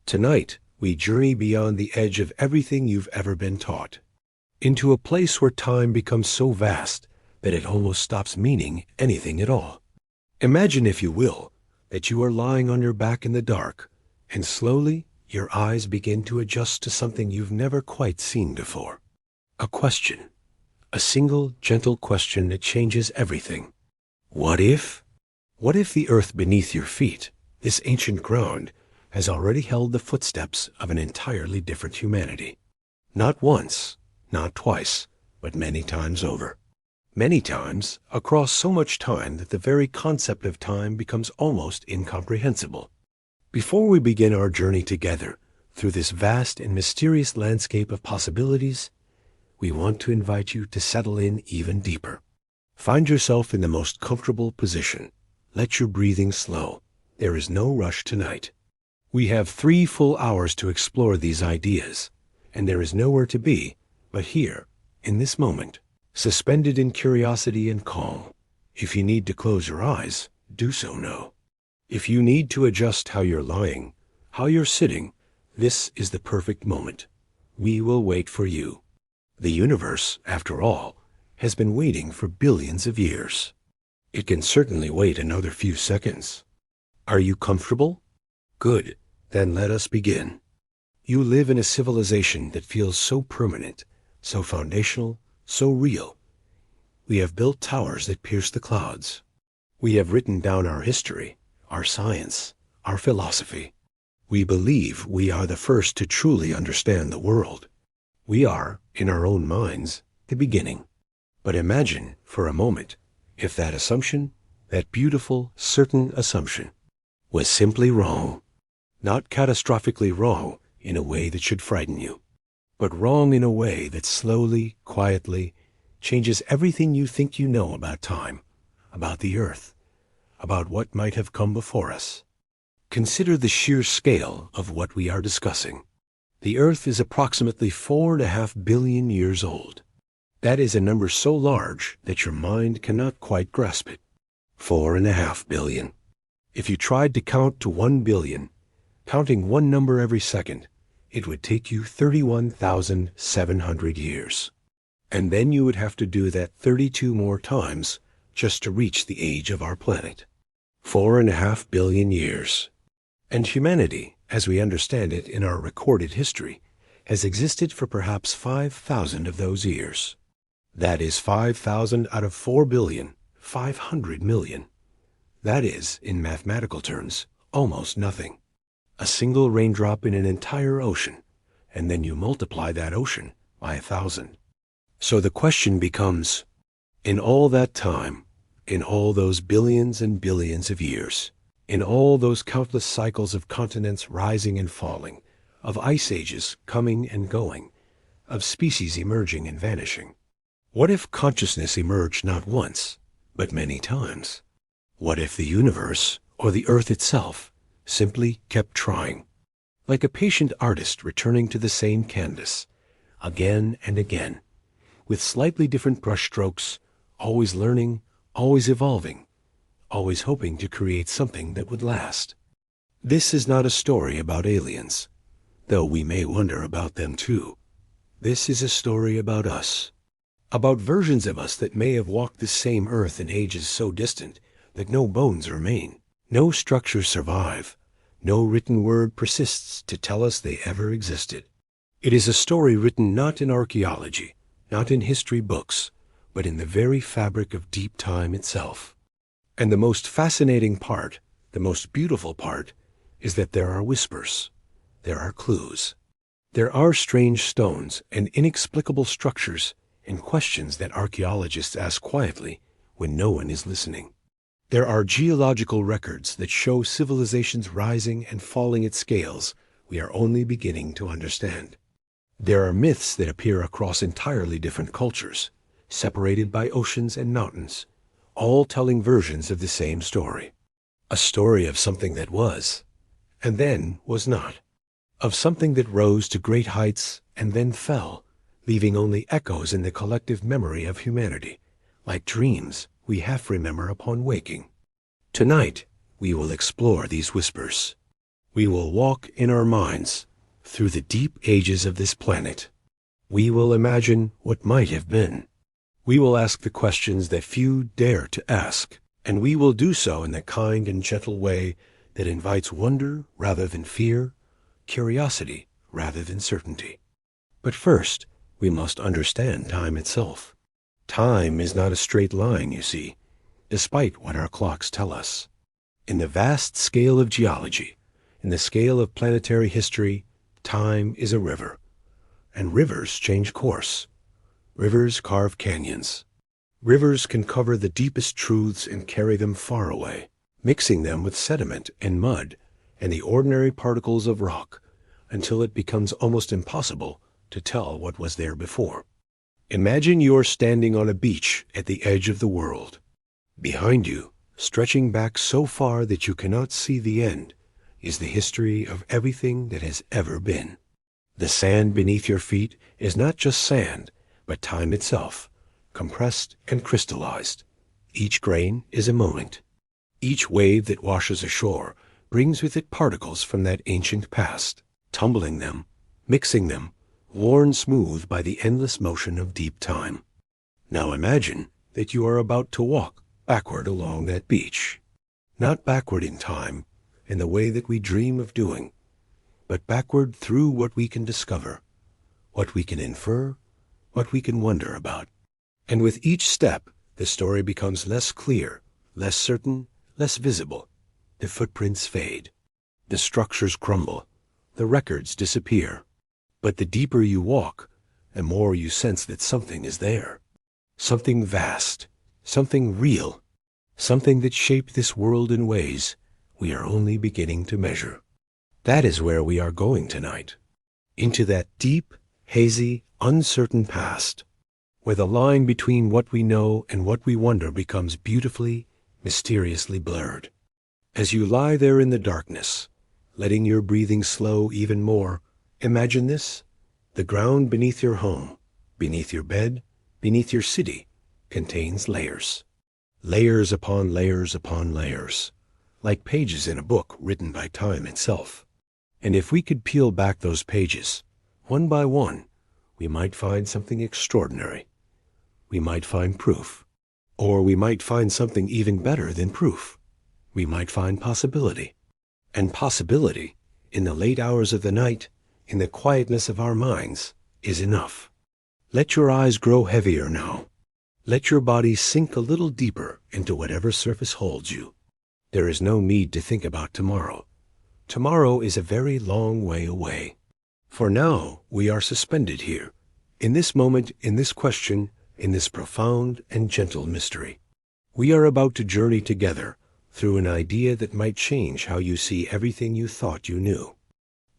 Tonight, we journey beyond the edge of everything you've ever been taught, into a place where time becomes so vast that it almost stops meaning anything at all. Imagine, if you will, that you are lying on your back in the dark, and slowly your eyes begin to adjust to something you've never quite seen before. A question. A single, gentle question that changes everything. What if? What if the earth beneath your feet, this ancient ground, has already held the footsteps of an entirely different humanity? Not once, not twice, but many times over. Many times, across so much time that the very concept of time becomes almost incomprehensible. Before we begin our journey together through this vast and mysterious landscape of possibilities, we want to invite you to settle in even deeper. Find yourself in the most comfortable position. Let your breathing slow. There is no rush tonight. We have 3 full hours to explore these ideas, and there is nowhere to be but here, in this moment, suspended in curiosity and calm. If you need to close your eyes, do so now. If you need to adjust how you're lying, how you're sitting, this is the perfect moment. We will wait for you. The universe, after all, has been waiting for billions of years. It can certainly wait another few seconds. Are you comfortable? Good. Then let us begin. You live in a civilization that feels so permanent, so foundational, so real. We have built towers that pierce the clouds. We have written down our history, our science, our philosophy. We believe we are the first to truly understand the world. We are, in our own minds, the beginning. But imagine, for a moment, if that assumption, that beautiful, certain assumption, was simply wrong. Not catastrophically wrong in a way that should frighten you, but wrong in a way that slowly, quietly, changes everything you think you know about time, about the earth, about what might have come before us. Consider the sheer scale of what we are discussing. The earth is approximately 4.5 billion years old. That is a number so large that your mind cannot quite grasp it. 4.5 billion. If you tried to count to 1 billion, counting one number every second, it would take you 31,700 years. And then you would have to do that 32 more times just to reach the age of our planet. 4.5 billion years. And humanity, as we understand it in our recorded history, has existed for perhaps 5,000 of those years. That is 5,000 out of 4 billion, 500 million. That is, in mathematical terms, almost nothing. A single raindrop in an entire ocean, and then you multiply that ocean by 1,000. So the question becomes, in all that time, in all those billions and billions of years, in all those countless cycles of continents rising and falling, of ice ages coming and going, of species emerging and vanishing, what if consciousness emerged not once, but many times? What if the universe, or the earth itself, simply kept trying, like a patient artist returning to the same canvas, again and again, with slightly different brushstrokes, always learning, always evolving, always hoping to create something that would last? This is not a story about aliens, though we may wonder about them too. This is a story about us, about versions of us that may have walked this same earth in ages so distant that no bones remain, no structures survive, no written word persists to tell us they ever existed. It is a story written not in archaeology, not in history books, but in the very fabric of deep time itself. And the most fascinating part, the most beautiful part, is that there are whispers, there are clues. There are strange stones and inexplicable structures and questions that archaeologists ask quietly when no one is listening. There are geological records that show civilizations rising and falling at scales we are only beginning to understand. There are myths that appear across entirely different cultures, separated by oceans and mountains, all telling versions of the same story. A story of something that was, and then was not. Of something that rose to great heights and then fell, leaving only echoes in the collective memory of humanity, like dreams we half remember upon waking. Tonight, we will explore these whispers. We will walk in our minds through the deep ages of this planet. We will imagine what might have been. We will ask the questions that few dare to ask, and we will do so in the kind and gentle way that invites wonder rather than fear, curiosity rather than certainty. But first, we must understand time itself. Time is not a straight line, you see, despite what our clocks tell us. In the vast scale of geology, in the scale of planetary history, time is a river. And rivers change course. Rivers carve canyons. Rivers can cover the deepest truths and carry them far away, mixing them with sediment and mud and the ordinary particles of rock until it becomes almost impossible to tell what was there before. Imagine you're standing on a beach at the edge of the world. Behind you, stretching back so far that you cannot see the end, is the history of everything that has ever been. The sand beneath your feet is not just sand, but time itself, compressed and crystallized. Each grain is a moment. Each wave that washes ashore brings with it particles from that ancient past, tumbling them, mixing them, worn smooth by the endless motion of deep time. Now imagine that you are about to walk backward along that beach. Not backward in time, in the way that we dream of doing, but backward through what we can discover, what we can infer, what we can wonder about. And with each step, the story becomes less clear, less certain, less visible. The footprints fade. The structures crumble. The records disappear. But the deeper you walk, the more you sense that something is there. Something vast, something real, something that shaped this world in ways we are only beginning to measure. That is where we are going tonight, into that deep, hazy, uncertain past, where the line between what we know and what we wonder becomes beautifully, mysteriously blurred. As you lie there in the darkness, letting your breathing slow even more, imagine this: the ground beneath your home, beneath your bed, beneath your city, contains layers. Layers upon layers upon layers, like pages in a book written by time itself. And if we could peel back those pages, one by one, we might find something extraordinary. We might find proof. Or we might find something even better than proof. We might find possibility. And possibility, in the late hours of the night, in the quietness of our minds, is enough. Let your eyes grow heavier now. Let your body sink a little deeper into whatever surface holds you. There is no need to think about tomorrow. Tomorrow is a very long way away. For now, we are suspended here, in this moment, in this question, in this profound and gentle mystery. We are about to journey together through an idea that might change how you see everything you thought you knew.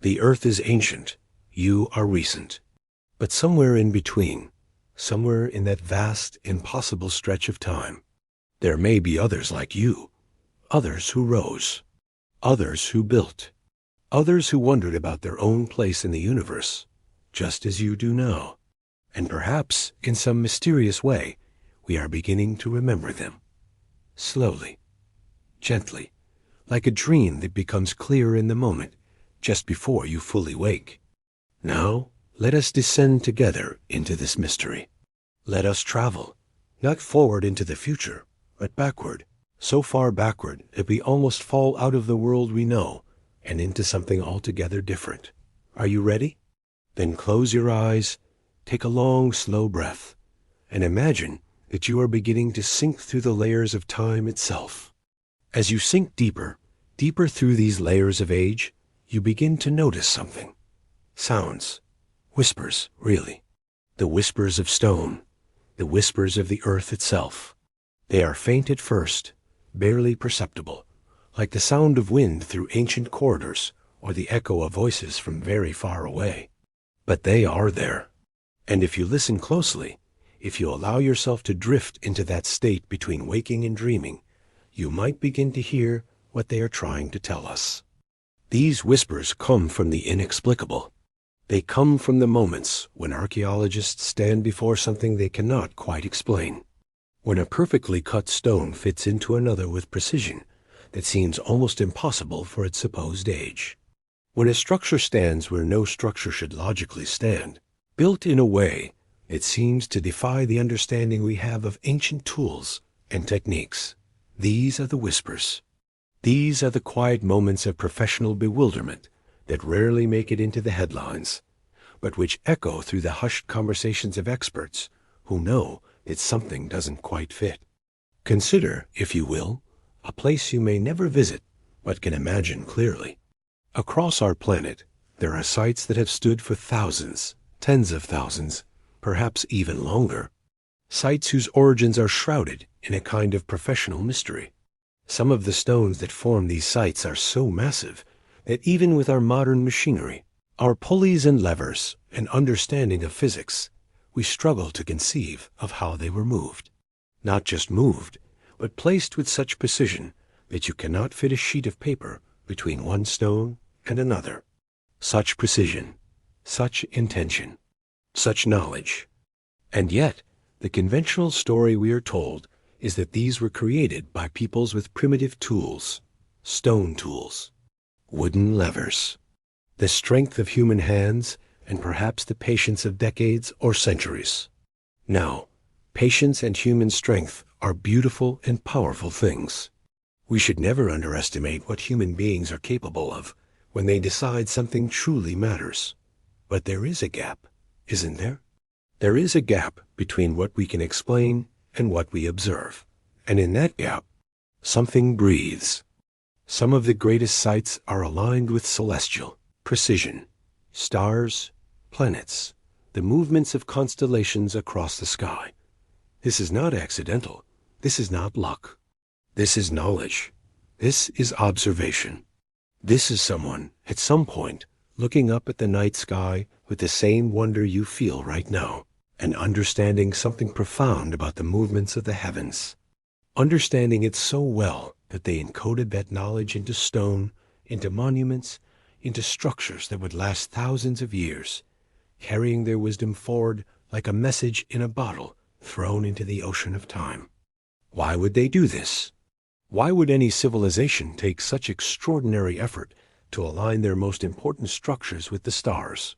The earth is ancient, you are recent. But somewhere in between, somewhere in that vast, impossible stretch of time, there may be others like you, others who rose, others who built, others who wondered about their own place in the universe, just as you do now. And perhaps, in some mysterious way, we are beginning to remember them. Slowly, gently, like a dream that becomes clear in the moment, just before you fully wake. Now, let us descend together into this mystery. Let us travel, not forward into the future, but backward, so far backward that we almost fall out of the world we know and into something altogether different. Are you ready? Then close your eyes, take a long, slow breath, and imagine that you are beginning to sink through the layers of time itself. As you sink deeper, deeper through these layers of age, you begin to notice something. Sounds, whispers, really. The whispers of stone, the whispers of the earth itself. They are faint at first, barely perceptible, like the sound of wind through ancient corridors or the echo of voices from very far away. But they are there. And if you listen closely, if you allow yourself to drift into that state between waking and dreaming, you might begin to hear what they are trying to tell us. These whispers come from the inexplicable. They come from the moments when archaeologists stand before something they cannot quite explain. When a perfectly cut stone fits into another with precision that seems almost impossible for its supposed age. When a structure stands where no structure should logically stand, built in a way it seems to defy the understanding we have of ancient tools and techniques, these are the whispers. These are the quiet moments of professional bewilderment that rarely make it into the headlines, but which echo through the hushed conversations of experts who know that something doesn't quite fit. Consider, if you will, a place you may never visit but can imagine clearly. Across our planet, there are sites that have stood for thousands, tens of thousands, perhaps even longer. Sites whose origins are shrouded in a kind of professional mystery. Some of the stones that form these sites are so massive that even with our modern machinery, our pulleys and levers, and understanding of physics, we struggle to conceive of how they were moved. Not just moved, but placed with such precision that you cannot fit a sheet of paper between one stone and another. Such precision, such intention, such knowledge. And yet, the conventional story we are told is that these were created by peoples with primitive tools, stone tools, wooden levers, the strength of human hands, and perhaps the patience of decades or centuries. Now, patience and human strength are beautiful and powerful things. We should never underestimate what human beings are capable of when they decide something truly matters. But there is a gap, isn't there? There is a gap between what we can explain and what we observe. And in that gap, something breathes. Some of the greatest sights are aligned with celestial precision. Stars, planets, the movements of constellations across the sky. This is not accidental. This is not luck. This is knowledge. This is observation. This is someone, at some point, looking up at the night sky with the same wonder you feel right now, and understanding something profound about the movements of the heavens. Understanding it so well that they encoded that knowledge into stone, into monuments, into structures that would last thousands of years, carrying their wisdom forward like a message in a bottle thrown into the ocean of time. Why would they do this? Why would any civilization take such extraordinary effort to align their most important structures with the stars?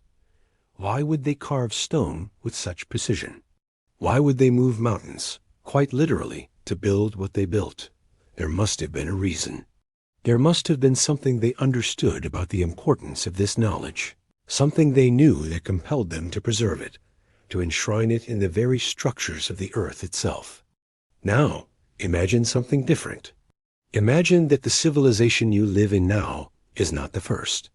Why would they carve stone with such precision? Why would they move mountains, quite literally, to build what they built? There must have been a reason. There must have been something they understood about the importance of this knowledge, something they knew that compelled them to preserve it, to enshrine it in the very structures of the earth itself. Now, imagine something different. Imagine that the civilization you live in now is not the first.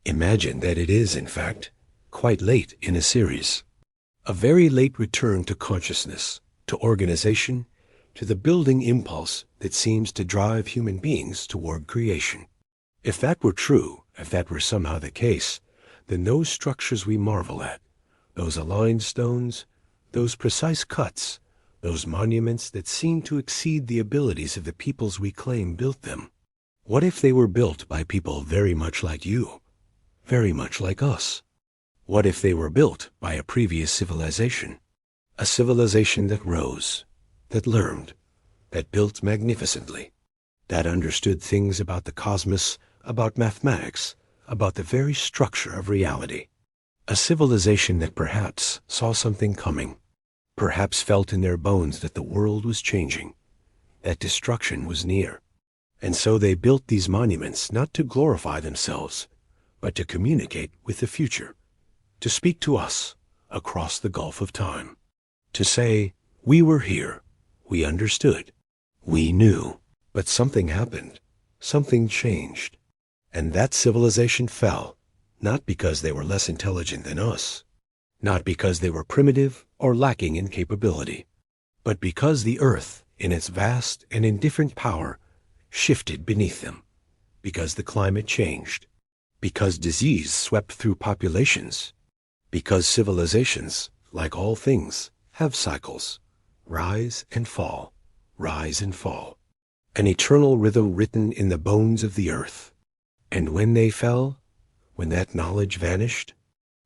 Imagine that it is, in fact, quite late in a series. A very late return to consciousness, to organization, to the building impulse that seems to drive human beings toward creation. If that were true, if that were somehow the case, then those structures we marvel at, those aligned stones, those precise cuts, those monuments that seem to exceed the abilities of the peoples we claim built them. What if they were built by people very much like you, very much like us? What if they were built by a previous civilization, a civilization that rose, that learned, that built magnificently, that understood things about the cosmos, about mathematics, about the very structure of reality? A civilization that perhaps saw something coming, perhaps felt in their bones that the world was changing, that destruction was near. And so they built these monuments not to glorify themselves, but to communicate with the future, to speak to us across the gulf of time, to say, we were here, we understood, we knew, but something happened, something changed, and that civilization fell, not because they were less intelligent than us, not because they were primitive or lacking in capability, but because the earth, in its vast and indifferent power, shifted beneath them, because the climate changed, because disease swept through populations, because civilizations, like all things, have cycles, rise and fall, an eternal rhythm written in the bones of the earth. And when they fell, when that knowledge vanished,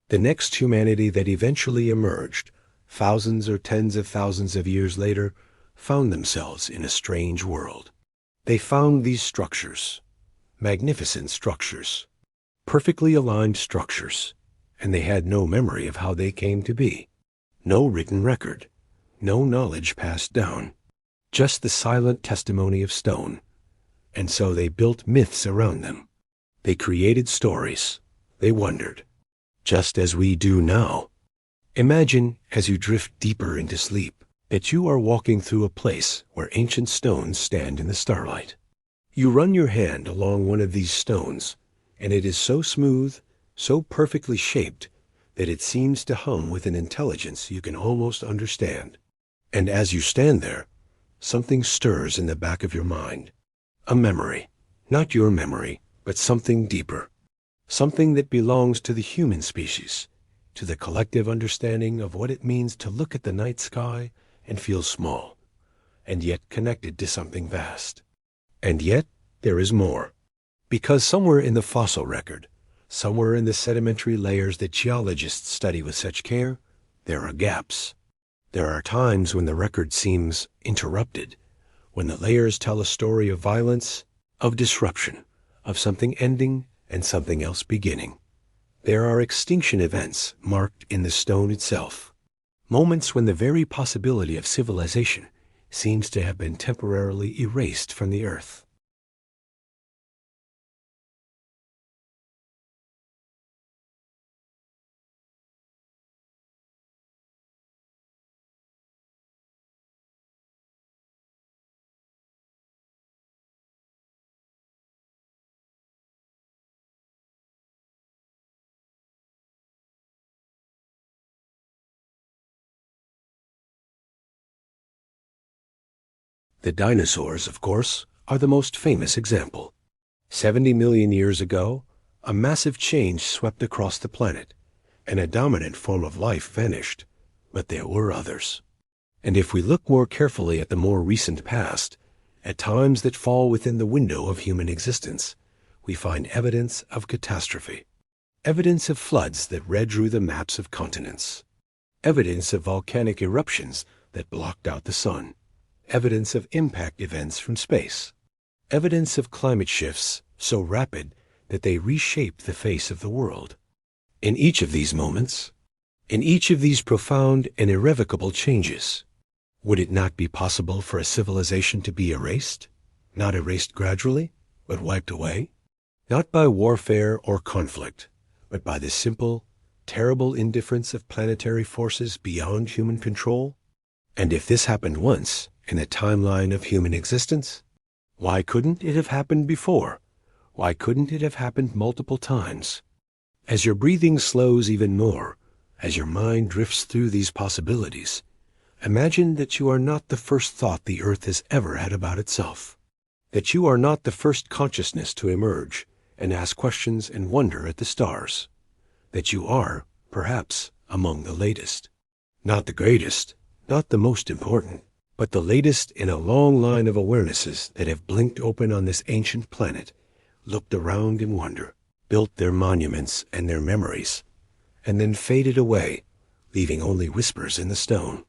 the next humanity that eventually emerged, thousands or tens of thousands of years later, found themselves in a strange world. They found these structures, magnificent structures, perfectly aligned structures, and they had no memory of how they came to be. No written record, no knowledge passed down, just the silent testimony of stone. And so they built myths around them. They created stories. They wondered, just as we do now. Imagine, as you drift deeper into sleep, that you are walking through a place where ancient stones stand in the starlight. You run your hand along one of these stones, and it is so smooth, so perfectly shaped, that it seems to hum with an intelligence you can almost understand. And as you stand there, something stirs in the back of your mind. A memory, not your memory, but something deeper. Something that belongs to the human species, to the collective understanding of what it means to look at the night sky and feel small, and yet connected to something vast. And yet, there is more. Because somewhere in the fossil record, somewhere in the sedimentary layers that geologists study with such care, there are gaps. There are times when the record seems interrupted, when the layers tell a story of violence, of disruption, of something ending and something else beginning. There are extinction events marked in the stone itself, moments when the very possibility of civilization seems to have been temporarily erased from the earth. The dinosaurs, of course, are the most famous example. 70 million years ago, a massive change swept across the planet, and a dominant form of life vanished. But there were others. And if we look more carefully at the more recent past, at times that fall within the window of human existence, we find evidence of catastrophe. Evidence of floods that redrew the maps of continents. Evidence of volcanic eruptions that blocked out the sun. Evidence of impact events from space. Evidence of climate shifts so rapid that they reshaped the face of the world. In each of these moments, in each of these profound and irrevocable changes, would it not be possible for a civilization to be erased? Not erased gradually, but wiped away? Not by warfare or conflict, but by the simple, terrible indifference of planetary forces beyond human control? And if this happened once in the timeline of human existence, why couldn't it have happened before? Why couldn't it have happened multiple times? As your breathing slows even more, as your mind drifts through these possibilities, imagine that you are not the first thought the earth has ever had about itself, that you are not the first consciousness to emerge and ask questions and wonder at the stars, that you are, perhaps, among the latest. Not the greatest, not the most important, but the latest in a long line of awarenesses that have blinked open on this ancient planet, looked around in wonder, built their monuments and their memories, and then faded away, leaving only whispers in the stone.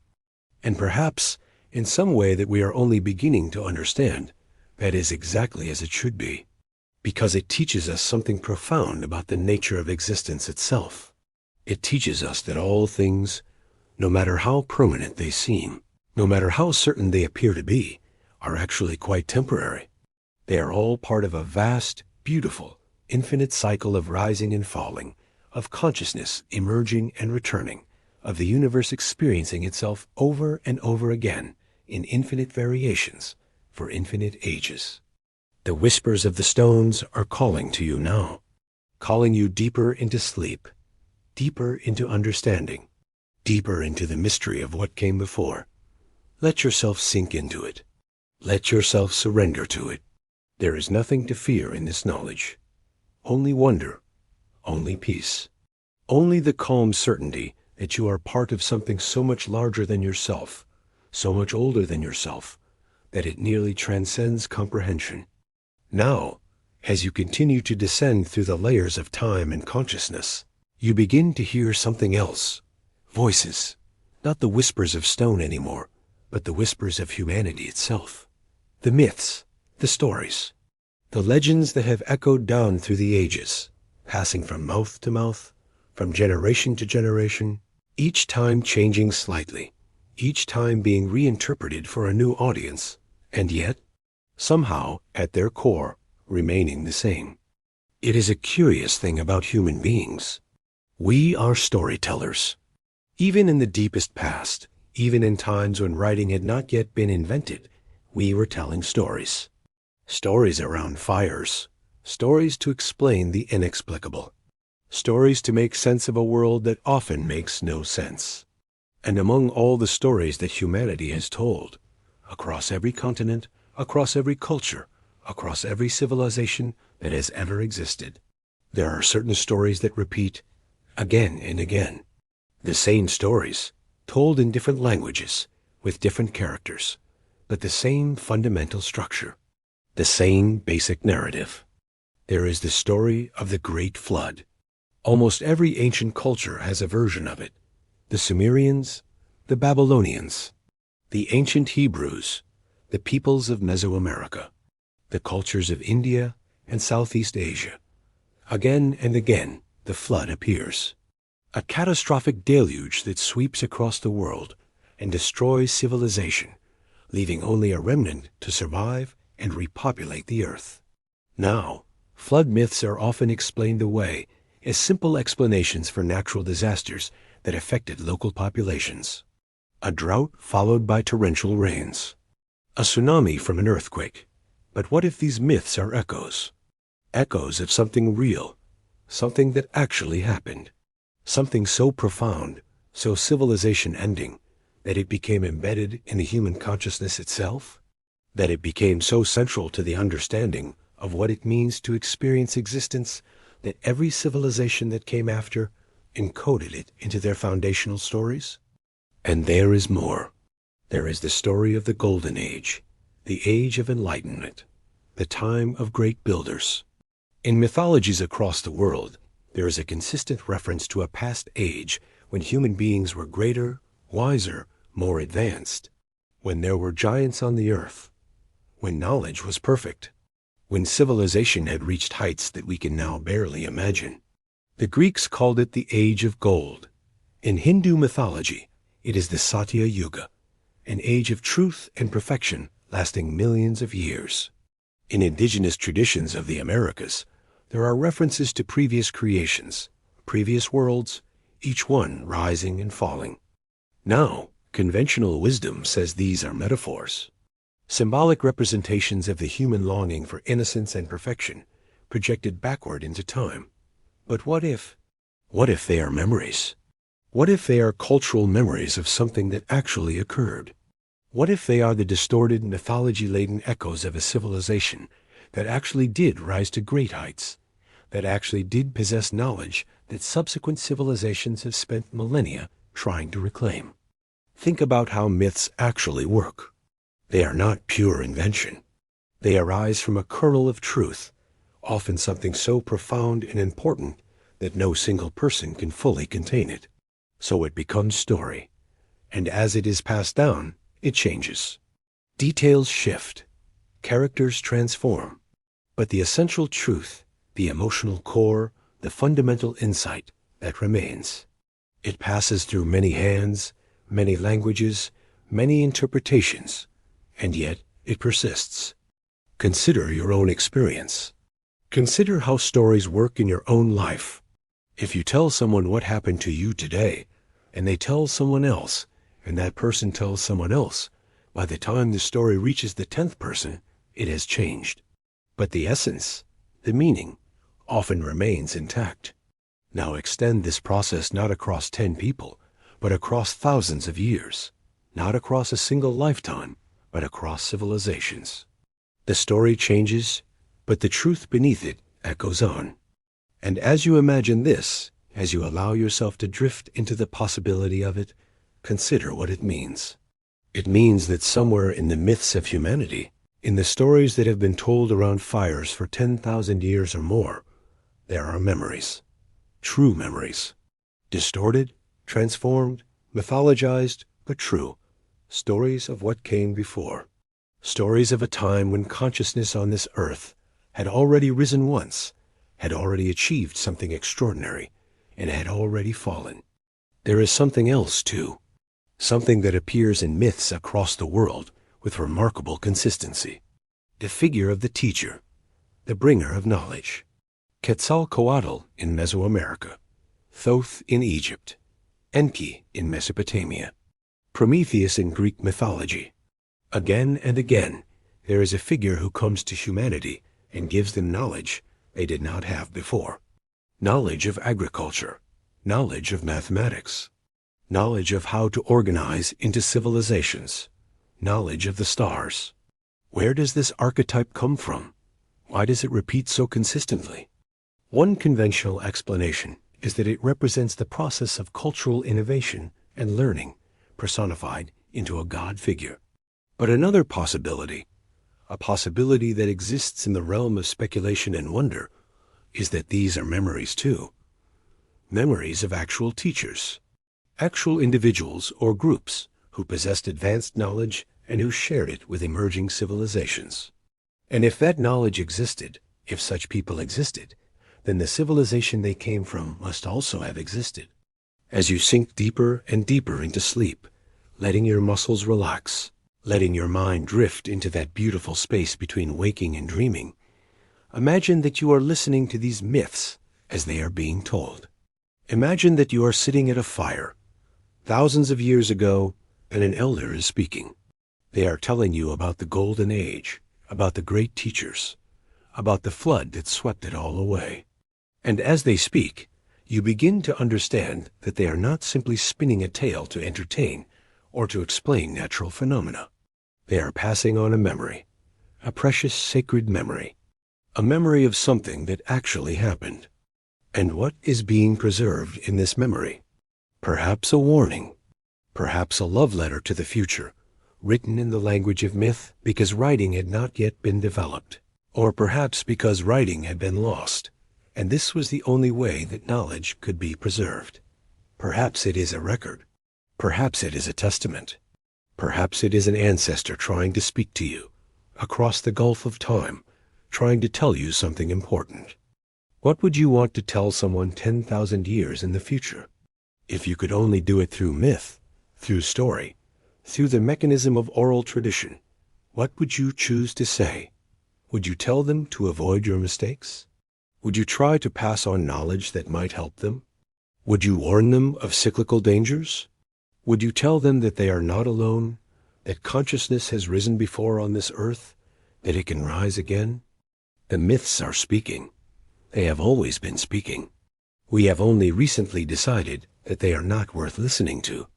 And perhaps, in some way that we are only beginning to understand, that is exactly as it should be, because it teaches us something profound about the nature of existence itself. It teaches us that all things, no matter how permanent they seem, no matter how certain they appear to be, are actually quite temporary. They are all part of a vast, beautiful, infinite cycle of rising and falling, of consciousness emerging and returning, of the universe experiencing itself over and over again in infinite variations for infinite ages. The whispers of the stones are calling to you now, calling you deeper into sleep, deeper into understanding, deeper into the mystery of what came before. Let yourself sink into it. Let yourself surrender to it. There is nothing to fear in this knowledge. Only wonder, only peace, only the calm certainty that you are part of something so much larger than yourself, so much older than yourself, that it nearly transcends comprehension. Now, as you continue to descend through the layers of time and consciousness, you begin to hear something else. Voices, not the whispers of stone anymore, but the whispers of humanity itself. The myths, the stories, the legends that have echoed down through the ages, passing from mouth to mouth, from generation to generation, each time changing slightly, each time being reinterpreted for a new audience, and yet, somehow, at their core, remaining the same. It is a curious thing about human beings. We are storytellers. Even in the deepest past, even in times when writing had not yet been invented, we were telling stories. Stories around fires, stories to explain the inexplicable, stories to make sense of a world that often makes no sense. And among all the stories that humanity has told, across every continent, across every culture, across every civilization that has ever existed, there are certain stories that repeat again and again. The same stories, told in different languages, with different characters, but the same fundamental structure, the same basic narrative. There is the story of the Great Flood. Almost every ancient culture has a version of it. The Sumerians, the Babylonians, the ancient Hebrews, the peoples of Mesoamerica, the cultures of India and Southeast Asia. Again and again, the flood appears. A catastrophic deluge that sweeps across the world and destroys civilization, leaving only a remnant to survive and repopulate the earth. Now, flood myths are often explained away as simple explanations for natural disasters that affected local populations. A drought followed by torrential rains. A tsunami from an earthquake. But what if these myths are echoes? Echoes of something real, something that actually happened. Something so profound, so civilization-ending, that it became embedded in the human consciousness itself? That it became so central to the understanding of what it means to experience existence that every civilization that came after encoded it into their foundational stories? And there is more. There is the story of the Golden Age, the Age of Enlightenment, the time of great builders. In mythologies across the world, there is a consistent reference to a past age when human beings were greater, wiser, more advanced, when there were giants on the earth, when knowledge was perfect, when civilization had reached heights that we can now barely imagine. The Greeks called it the Age of Gold. In Hindu mythology, it is the Satya Yuga, an age of truth and perfection lasting millions of years. In indigenous traditions of the Americas, there are references to previous creations, previous worlds, each one rising and falling. Now, conventional wisdom says these are metaphors, symbolic representations of the human longing for innocence and perfection, projected backward into time. But what if they are memories? What if they are cultural memories of something that actually occurred? What if they are the distorted, mythology-laden echoes of a civilization that actually did rise to great heights, that actually did possess knowledge that subsequent civilizations have spent millennia trying to reclaim? Think about how myths actually work. They are not pure invention. They arise from a kernel of truth, often something so profound and important that no single person can fully contain it. So it becomes story, and as it is passed down, it changes. Details shift, characters transform, but the essential truth, the emotional core, the fundamental insight, that remains. It passes through many hands, many languages, many interpretations, and yet it persists. Consider your own experience. Consider how stories work in your own life. If you tell someone what happened to you today, and they tell someone else, and that person tells someone else, by the time the story reaches the 10th person, it has changed. But the essence, the meaning, often remains intact. Now extend this process not across 10 people, but across thousands of years, not across a single lifetime, but across civilizations. The story changes, but the truth beneath it echoes on. And as you imagine this, as you allow yourself to drift into the possibility of it, consider what it means. It means that somewhere in the myths of humanity, in the stories that have been told around fires for 10,000 years or more, there are memories, true memories, distorted, transformed, mythologized, but true, stories of what came before, stories of a time when consciousness on this earth had already risen once, had already achieved something extraordinary, and had already fallen. There is something else, too, something that appears in myths across the world with remarkable consistency. The figure of the teacher, the bringer of knowledge. Quetzalcoatl in Mesoamerica, Thoth in Egypt, Enki in Mesopotamia, Prometheus in Greek mythology. Again and again, there is a figure who comes to humanity and gives them knowledge they did not have before. Knowledge of agriculture, knowledge of mathematics, knowledge of how to organize into civilizations, knowledge of the stars. Where does this archetype come from? Why does it repeat so consistently? One conventional explanation is that it represents the process of cultural innovation and learning personified into a god figure. But another possibility, a possibility that exists in the realm of speculation and wonder, is that these are memories too. Memories of actual teachers, actual individuals or groups who possessed advanced knowledge and who shared it with emerging civilizations. And if that knowledge existed, if such people existed, then the civilization they came from must also have existed. As you sink deeper and deeper into sleep, letting your muscles relax, letting your mind drift into that beautiful space between waking and dreaming, imagine that you are listening to these myths as they are being told. Imagine that you are sitting at a fire, thousands of years ago, and an elder is speaking. They are telling you about the golden age, about the great teachers, about the flood that swept it all away. And as they speak, you begin to understand that they are not simply spinning a tale to entertain or to explain natural phenomena. They are passing on a memory, a precious sacred memory, a memory of something that actually happened. And what is being preserved in this memory? Perhaps a warning, perhaps a love letter to the future, written in the language of myth because writing had not yet been developed, or perhaps because writing had been lost, and this was the only way that knowledge could be preserved. Perhaps it is a record. Perhaps it is a testament. Perhaps it is an ancestor trying to speak to you, across the gulf of time, trying to tell you something important. What would you want to tell someone 10,000 years in the future? If you could only do it through myth, through story, through the mechanism of oral tradition, what would you choose to say? Would you tell them to avoid your mistakes? Would you try to pass on knowledge that might help them? Would you warn them of cyclical dangers? Would you tell them that they are not alone, that consciousness has risen before on this earth, that it can rise again? The myths are speaking. They have always been speaking. We have only recently decided that they are not worth listening to.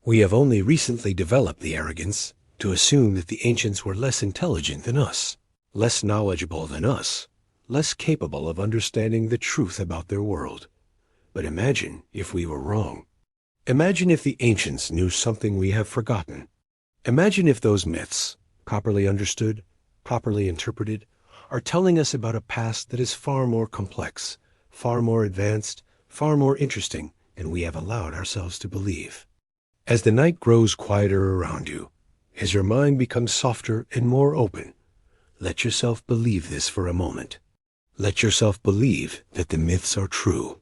We have only recently developed the arrogance to assume that the ancients were less intelligent than us, less knowledgeable than us, less capable of understanding the truth about their world. But imagine if we were wrong. Imagine if the ancients knew something we have forgotten. Imagine if those myths, properly understood, properly interpreted, are telling us about a past that is far more complex, far more advanced, far more interesting than we have allowed ourselves to believe. As the night grows quieter around you, as your mind becomes softer and more open, let yourself believe this for a moment. Let yourself believe that the myths are true.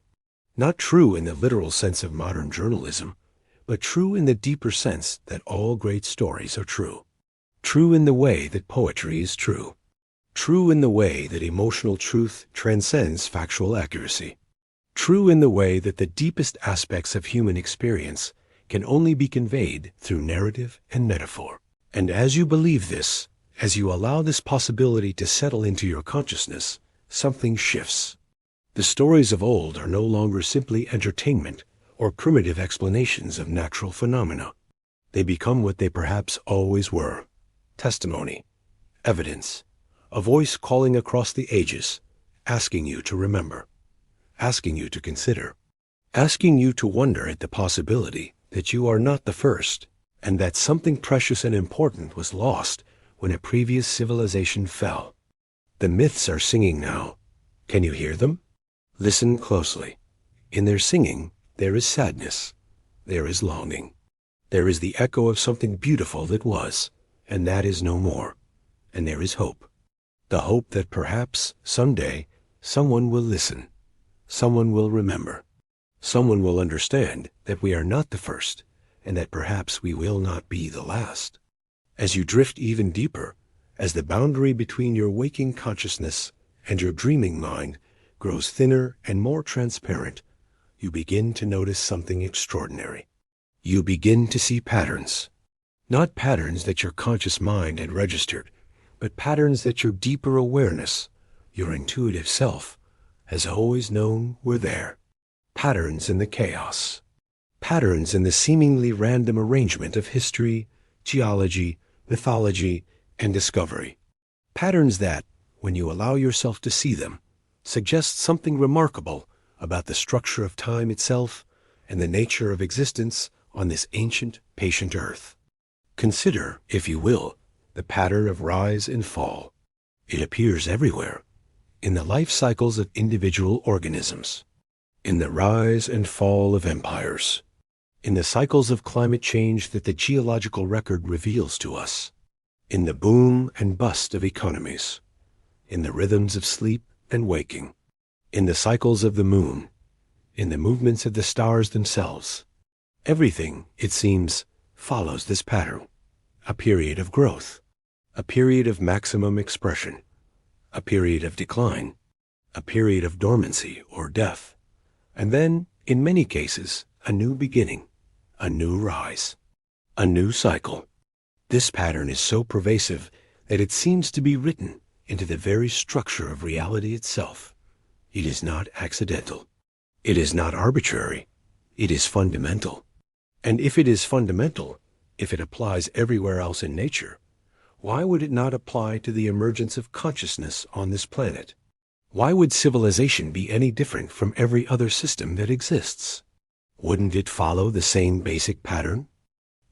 Not true in the literal sense of modern journalism, but true in the deeper sense that all great stories are true. True in the way that poetry is true. True in the way that emotional truth transcends factual accuracy. True in the way that the deepest aspects of human experience can only be conveyed through narrative and metaphor. And as you believe this, as you allow this possibility to settle into your consciousness, something shifts. The stories of old are no longer simply entertainment or primitive explanations of natural phenomena. They become what they perhaps always were: testimony, evidence, a voice calling across the ages, asking you to remember, asking you to consider, asking you to wonder at the possibility that you are not the first, and that something precious and important was lost when a previous civilization fell. The myths are singing now. Can you hear them? Listen closely. In their singing, there is sadness. There is longing. There is the echo of something beautiful that was, and that is no more. And there is hope. The hope that perhaps, someday, Someone will listen. Someone will remember. Someone will understand that we are not the first, and that perhaps we will not be the last. As you drift even deeper, as the boundary between your waking consciousness and your dreaming mind grows thinner and more transparent, you begin to notice something extraordinary. You begin to see patterns. Not patterns that your conscious mind had registered, but patterns that your deeper awareness, your intuitive self, has always known were there. Patterns in the chaos. Patterns in the seemingly random arrangement of history, geology, mythology, and discovery. Patterns that, when you allow yourself to see them, suggest something remarkable about the structure of time itself and the nature of existence on this ancient, patient earth. Consider, if you will, the pattern of rise and fall. It appears everywhere, in the life cycles of individual organisms, in the rise and fall of empires, in the cycles of climate change that the geological record reveals to us, in the boom and bust of economies, in the rhythms of sleep and waking, in the cycles of the moon, in the movements of the stars themselves. Everything, it seems, follows this pattern. A period of growth, a period of maximum expression, a period of decline, a period of dormancy or death, and then, in many cases, a new beginning, a new rise, a new cycle. This pattern is so pervasive that it seems to be written into the very structure of reality itself. It is not accidental. It is not arbitrary. It is fundamental. And if it is fundamental, if it applies everywhere else in nature, why would it not apply to the emergence of consciousness on this planet? Why would civilization be any different from every other system that exists? Wouldn't it follow the same basic pattern?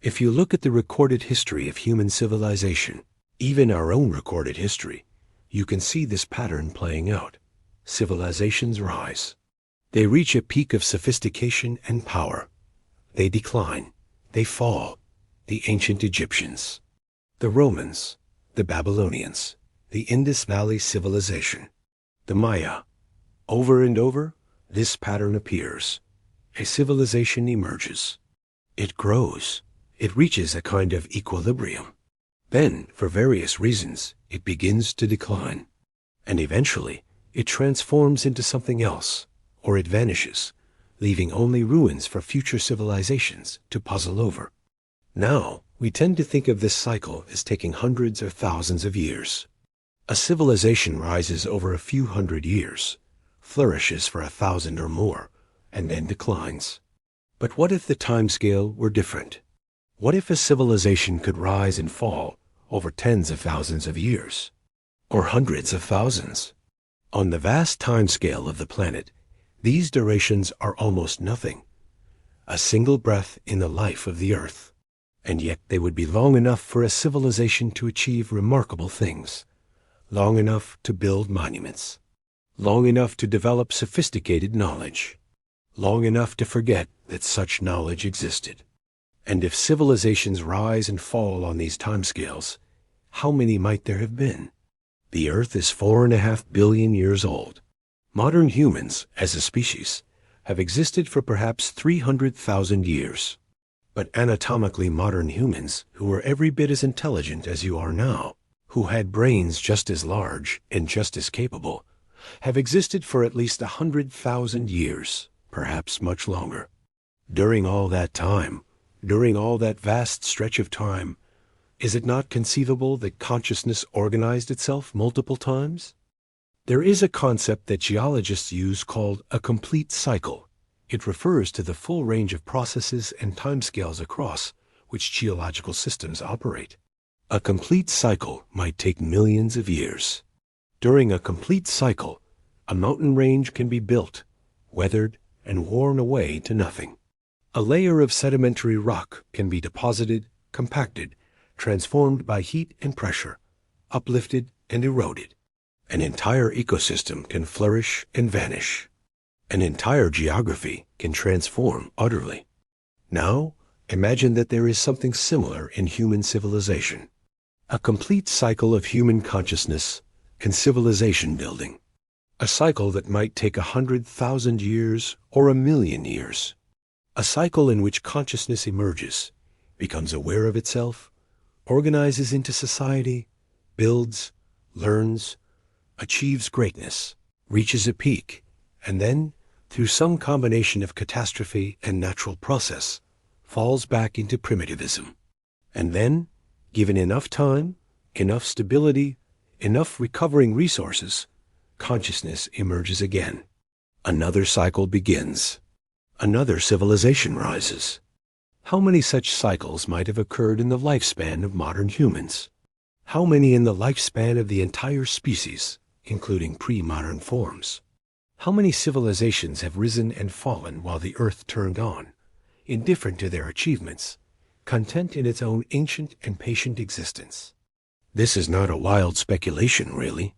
If you look at the recorded history of human civilization, even our own recorded history, you can see this pattern playing out. Civilizations rise. They reach a peak of sophistication and power. They decline. They fall. The ancient Egyptians, the Romans, the Babylonians, the Indus Valley civilization, the Maya. Over and over, this pattern appears. A civilization emerges. It grows. It reaches a kind of equilibrium. Then, for various reasons, it begins to decline. And eventually, it transforms into something else, or it vanishes, leaving only ruins for future civilizations to puzzle over. Now, we tend to think of this cycle as taking hundreds or thousands of years. A civilization rises over a few hundred years, flourishes for 1,000 or more, and then declines. But what if the timescale were different? What if a civilization could rise and fall over tens of thousands of years, or hundreds of thousands? On the vast timescale of the planet, these durations are almost nothing, a single breath in the life of the earth. And yet they would be long enough for a civilization to achieve remarkable things, long enough to build monuments, long enough to develop sophisticated knowledge, long enough to forget that such knowledge existed. And if civilizations rise and fall on these timescales, how many might there have been? The Earth is 4.5 billion years old. Modern humans, as a species, have existed for perhaps 300,000 years. But anatomically modern humans, who were every bit as intelligent as you are now, who had brains just as large and just as capable, have existed for at least 100,000 years, perhaps much longer. During all that time, during all that vast stretch of time, is it not conceivable that consciousness organized itself multiple times? There is a concept that geologists use called a complete cycle. It refers to the full range of processes and timescales across which geological systems operate. A complete cycle might take millions of years. During a complete cycle, a mountain range can be built, weathered, and worn away to nothing. A layer of sedimentary rock can be deposited, compacted, transformed by heat and pressure, uplifted and eroded. An entire ecosystem can flourish and vanish. An entire geography can transform utterly. Now, imagine that there is something similar in human civilization. A complete cycle of human consciousness and civilization building. A cycle that might take 100,000 years or 1,000,000 years. A cycle in which consciousness emerges, becomes aware of itself, organizes into society, builds, learns, achieves greatness, reaches a peak, and then, through some combination of catastrophe and natural process, falls back into primitivism. And then, given enough time, enough stability, enough recovering resources, consciousness emerges again. Another cycle begins. Another civilization rises. How many such cycles might have occurred in the lifespan of modern humans? How many in the lifespan of the entire species, including pre-modern forms? How many civilizations have risen and fallen while the earth turned on, indifferent to their achievements, content in its own ancient and patient existence? This is not a wild speculation, really.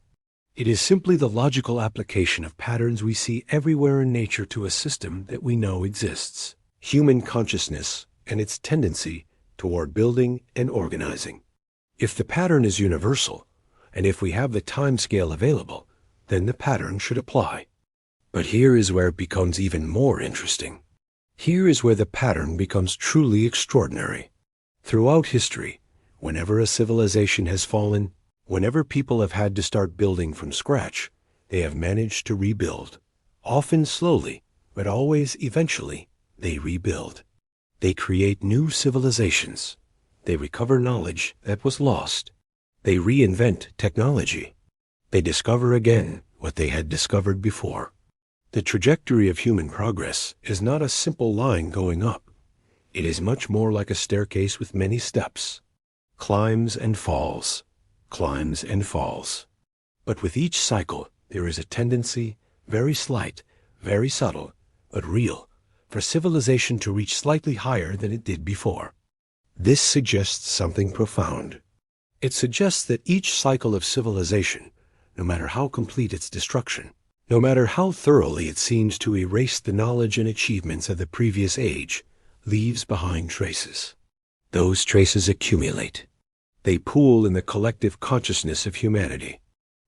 It is simply the logical application of patterns we see everywhere in nature to a system that we know exists: human consciousness and its tendency toward building and organizing. If the pattern is universal, and if we have the time scale available, then the pattern should apply. But here is where it becomes even more interesting. Here is where the pattern becomes truly extraordinary. Throughout history, whenever a civilization has fallen, whenever people have had to start building from scratch, they have managed to rebuild. Often slowly, but always eventually, they rebuild. They create new civilizations. They recover knowledge that was lost. They reinvent technology. They discover again what they had discovered before. The trajectory of human progress is not a simple line going up. It is much more like a staircase with many steps. Climbs and falls, climbs and falls. But with each cycle, there is a tendency, very slight, very subtle, but real, for civilization to reach slightly higher than it did before. This suggests something profound. It suggests that each cycle of civilization, no matter how complete its destruction, no matter how thoroughly it seems to erase the knowledge and achievements of the previous age, leaves behind traces. Those traces accumulate. They pool in the collective consciousness of humanity.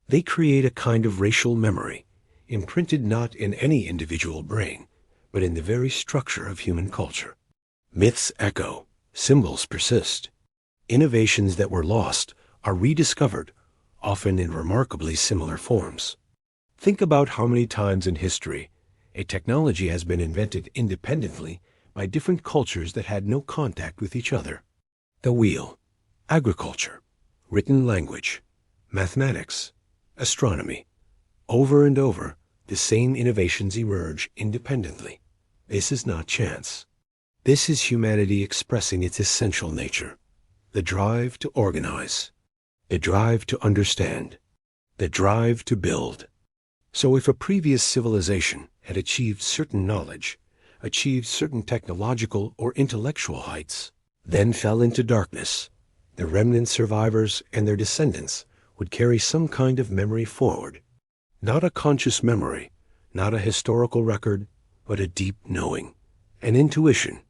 They create a kind of racial memory, imprinted not in any individual brain, but in the very structure of human culture. Myths echo, symbols persist. Innovations that were lost are rediscovered, often in remarkably similar forms. Think about how many times in history a technology has been invented independently by different cultures that had no contact with each other. The wheel, agriculture, written language, mathematics, astronomy. Over and over, the same innovations emerge independently. This is not chance. This is humanity expressing its essential nature, the drive to organize, the drive to understand, the drive to build. So if a previous civilization had achieved certain knowledge, achieved certain technological or intellectual heights, then fell into darkness, the remnant survivors and their descendants would carry some kind of memory forward. Not a conscious memory, not a historical record, but a deep knowing, an intuition,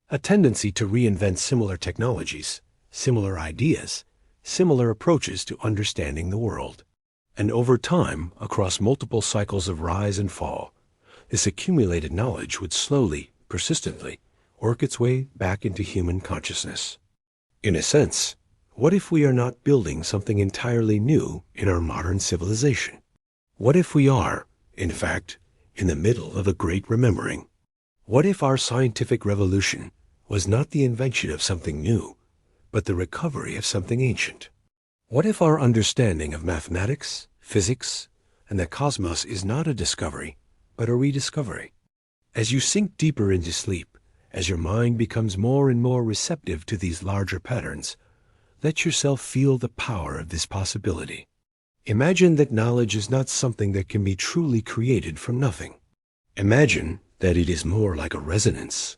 a tendency to reinvent similar technologies, similar ideas, similar approaches to understanding the world. And over time, across multiple cycles of rise and fall, this accumulated knowledge would slowly, persistently, work its way back into human consciousness. In a sense, what if we are not building something entirely new in our modern civilization? What if we are, in fact, in the middle of a great remembering? What if our scientific revolution was not the invention of something new, but the recovery of something ancient? What if our understanding of mathematics, physics, and the cosmos is not a discovery, but a rediscovery? As you sink deeper into sleep, as your mind becomes more and more receptive to these larger patterns, let yourself feel the power of this possibility. Imagine that knowledge is not something that can be truly created from nothing. Imagine that it is more like a resonance,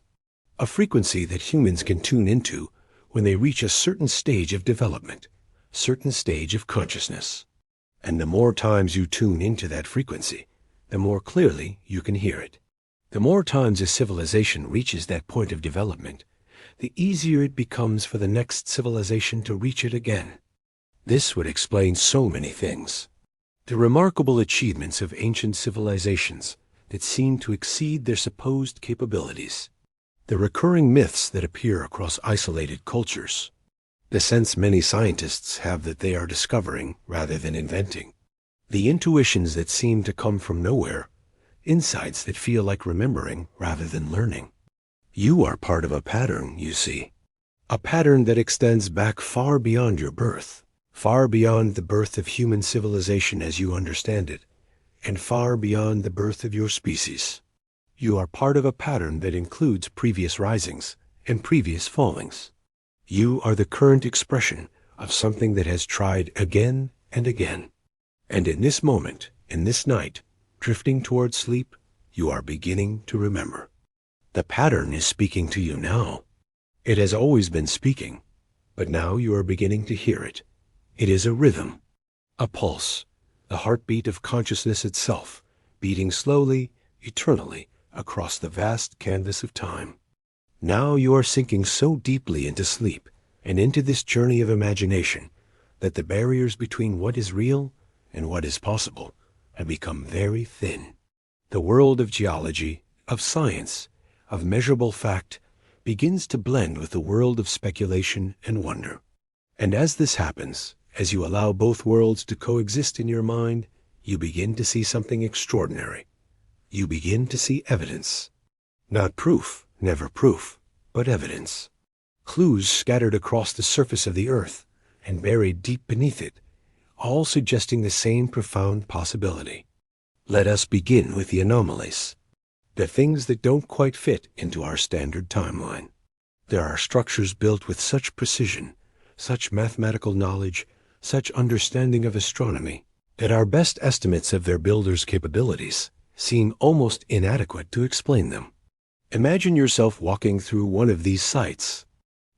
a frequency that humans can tune into when they reach a certain stage of development, certain stage of consciousness. And the more times you tune into that frequency, the more clearly you can hear it. The more times a civilization reaches that point of development, the easier it becomes for the next civilization to reach it again. This would explain so many things. The remarkable achievements of ancient civilizations that seem to exceed their supposed capabilities. The recurring myths that appear across isolated cultures. The sense many scientists have that they are discovering rather than inventing. The intuitions that seem to come from nowhere. Insights that feel like remembering rather than learning. You are part of a pattern, you see. A pattern that extends back far beyond your birth, far beyond the birth of human civilization as you understand it, and far beyond the birth of your species. You are part of a pattern that includes previous risings and previous fallings. You are the current expression of something that has tried again and again. And in this moment, in this night, drifting towards sleep, you are beginning to remember. The pattern is speaking to you now. It has always been speaking, but now you are beginning to hear it. It is a rhythm, a pulse, the heartbeat of consciousness itself, beating slowly, eternally, across the vast canvas of time. Now you are sinking so deeply into sleep and into this journey of imagination that the barriers between what is real and what is possible have become very thin. The world of geology, of science, of measurable fact begins to blend with the world of speculation and wonder. And as this happens, as you allow both worlds to coexist in your mind, you begin to see something extraordinary. You begin to see evidence. Not proof, never proof, but evidence. Clues scattered across the surface of the earth and buried deep beneath it, all suggesting the same profound possibility. Let us begin with the anomalies. The things that don't quite fit into our standard timeline. There are structures built with such precision, such mathematical knowledge, such understanding of astronomy, that our best estimates of their builders' capabilities seem almost inadequate to explain them. Imagine yourself walking through one of these sites.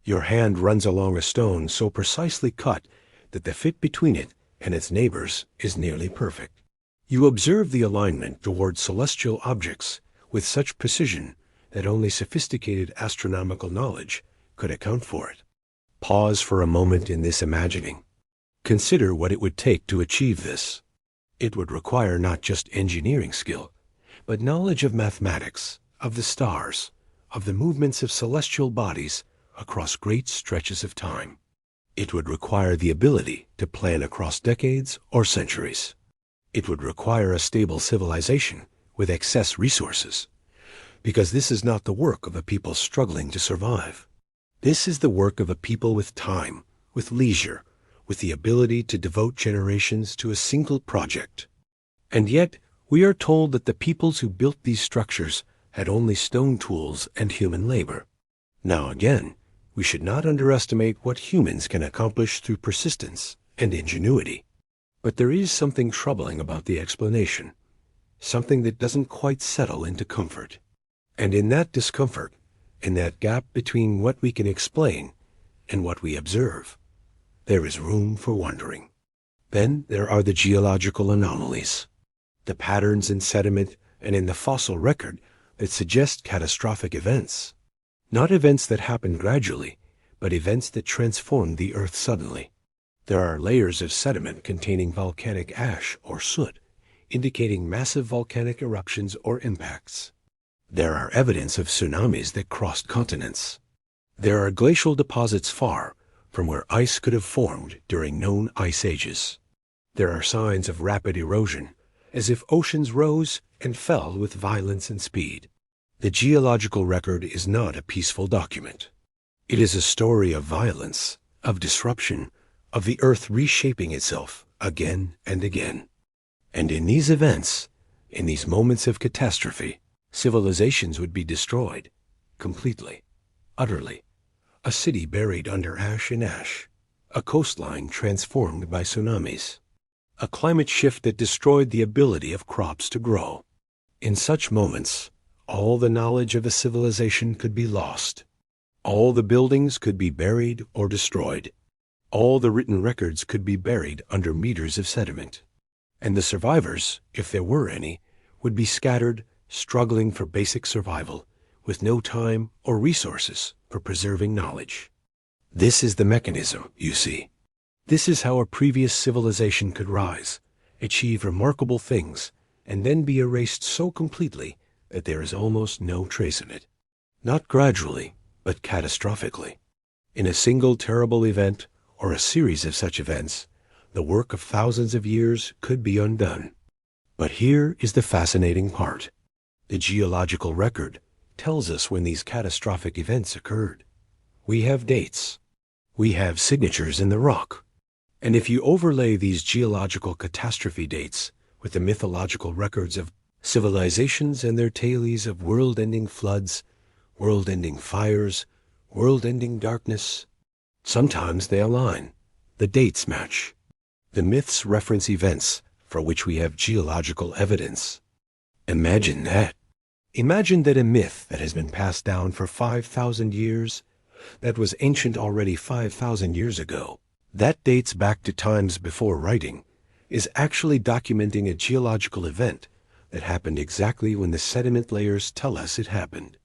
Your hand runs along a stone so precisely cut that the fit between it and its neighbors is nearly perfect. You observe the alignment toward celestial objects with such precision that only sophisticated astronomical knowledge could account for it. Pause for a moment in this imagining. Consider what it would take to achieve this. It would require not just engineering skill, but knowledge of mathematics, of the stars, of the movements of celestial bodies across great stretches of time. It would require the ability to plan across decades or centuries. It would require a stable civilization with excess resources, because this is not the work of a people struggling to survive. This is the work of a people with time, with leisure, with the ability to devote generations to a single project. And yet, we are told that the peoples who built these structures had only stone tools and human labor. Now again, we should not underestimate what humans can accomplish through persistence and ingenuity. But there is something troubling about the explanation, something that doesn't quite settle into comfort. And in that discomfort, in that gap between what we can explain and what we observe, there is room for wondering. Then there are the geological anomalies, the patterns in sediment and in the fossil record that suggest catastrophic events. Not events that happen gradually, but events that transform the earth suddenly. There are layers of sediment containing volcanic ash or soot, indicating massive volcanic eruptions or impacts. There are evidence of tsunamis that crossed continents. There are glacial deposits far from where ice could have formed during known ice ages. There are signs of rapid erosion, as if oceans rose and fell with violence and speed. The geological record is not a peaceful document. It is a story of violence, of disruption, of the earth reshaping itself again and again. And in these events, in these moments of catastrophe, civilizations would be destroyed, completely, utterly. A city buried under ash and ash, a coastline transformed by tsunamis, a climate shift that destroyed the ability of crops to grow. In such moments, all the knowledge of a civilization could be lost. All the buildings could be buried or destroyed. All the written records could be buried under meters of sediment. And the survivors, if there were any, would be scattered, struggling for basic survival, with no time or resources for preserving knowledge. This is the mechanism, you see. This is how a previous civilization could rise, achieve remarkable things, and then be erased so completely that there is almost no trace of it. Not gradually, but catastrophically. In a single terrible event, or a series of such events, the work of thousands of years could be undone. But here is the fascinating part. The geological record tells us when these catastrophic events occurred. We have dates. We have signatures in the rock. And if you overlay these geological catastrophe dates with the mythological records of civilizations and their tales of world-ending floods, world-ending fires, world-ending darkness, sometimes they align. The dates match. The myths reference events for which we have geological evidence. Imagine that. Imagine that a myth that has been passed down for 5,000 years, that was ancient already 5,000 years ago, that dates back to times before writing, is actually documenting a geological event that happened exactly when the sediment layers tell us it happened.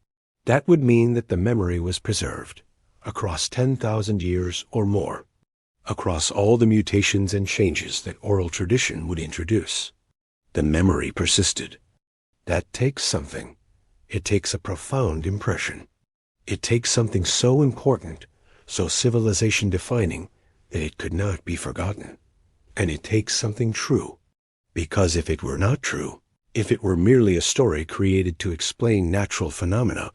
That would mean that the memory was preserved across 10,000 years or more, across all the mutations and changes that oral tradition would introduce. The memory persisted. That takes something. It takes a profound impression. It takes something so important, so civilization-defining, that it could not be forgotten. And it takes something true, because if it were not true, if it were merely a story created to explain natural phenomena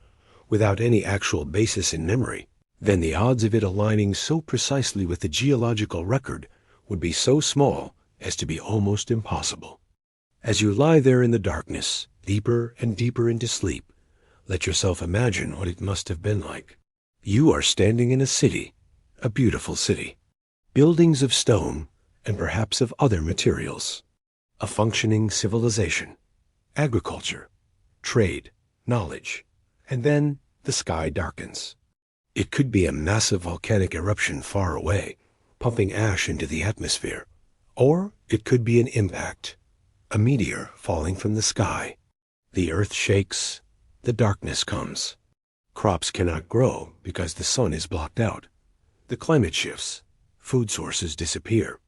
without any actual basis in memory, then the odds of it aligning so precisely with the geological record would be so small as to be almost impossible. As you lie there in the darkness, deeper and deeper into sleep, let yourself imagine what it must have been like. You are standing in a city, a beautiful city. Buildings of stone and perhaps of other materials. A functioning civilization. Agriculture. Trade. Knowledge. And then the sky darkens. It could be a massive volcanic eruption far away, pumping ash into the atmosphere. Or it could be an impact. A meteor falling from the sky. The earth shakes. The darkness comes. Crops cannot grow because the sun is blocked out. The climate shifts. Food sources disappear.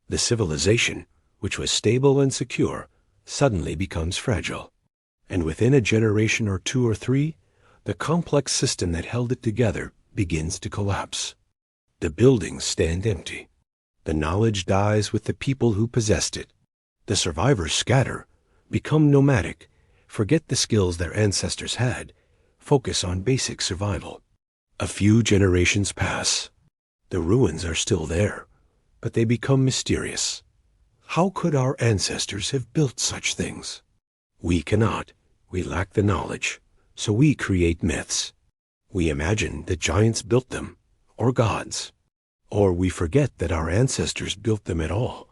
The civilization, which was stable and secure, suddenly becomes fragile. And within a generation or two or three, the complex system that held it together begins to collapse. The buildings stand empty. The knowledge dies with the people who possessed it. The survivors scatter, become nomadic, forget the skills their ancestors had, focus on basic survival. A few generations pass. The ruins are still there, but they become mysterious. How could our ancestors have built such things? We cannot. We lack the knowledge, so we create myths. We imagine that giants built them, or gods. Or we forget that our ancestors built them at all,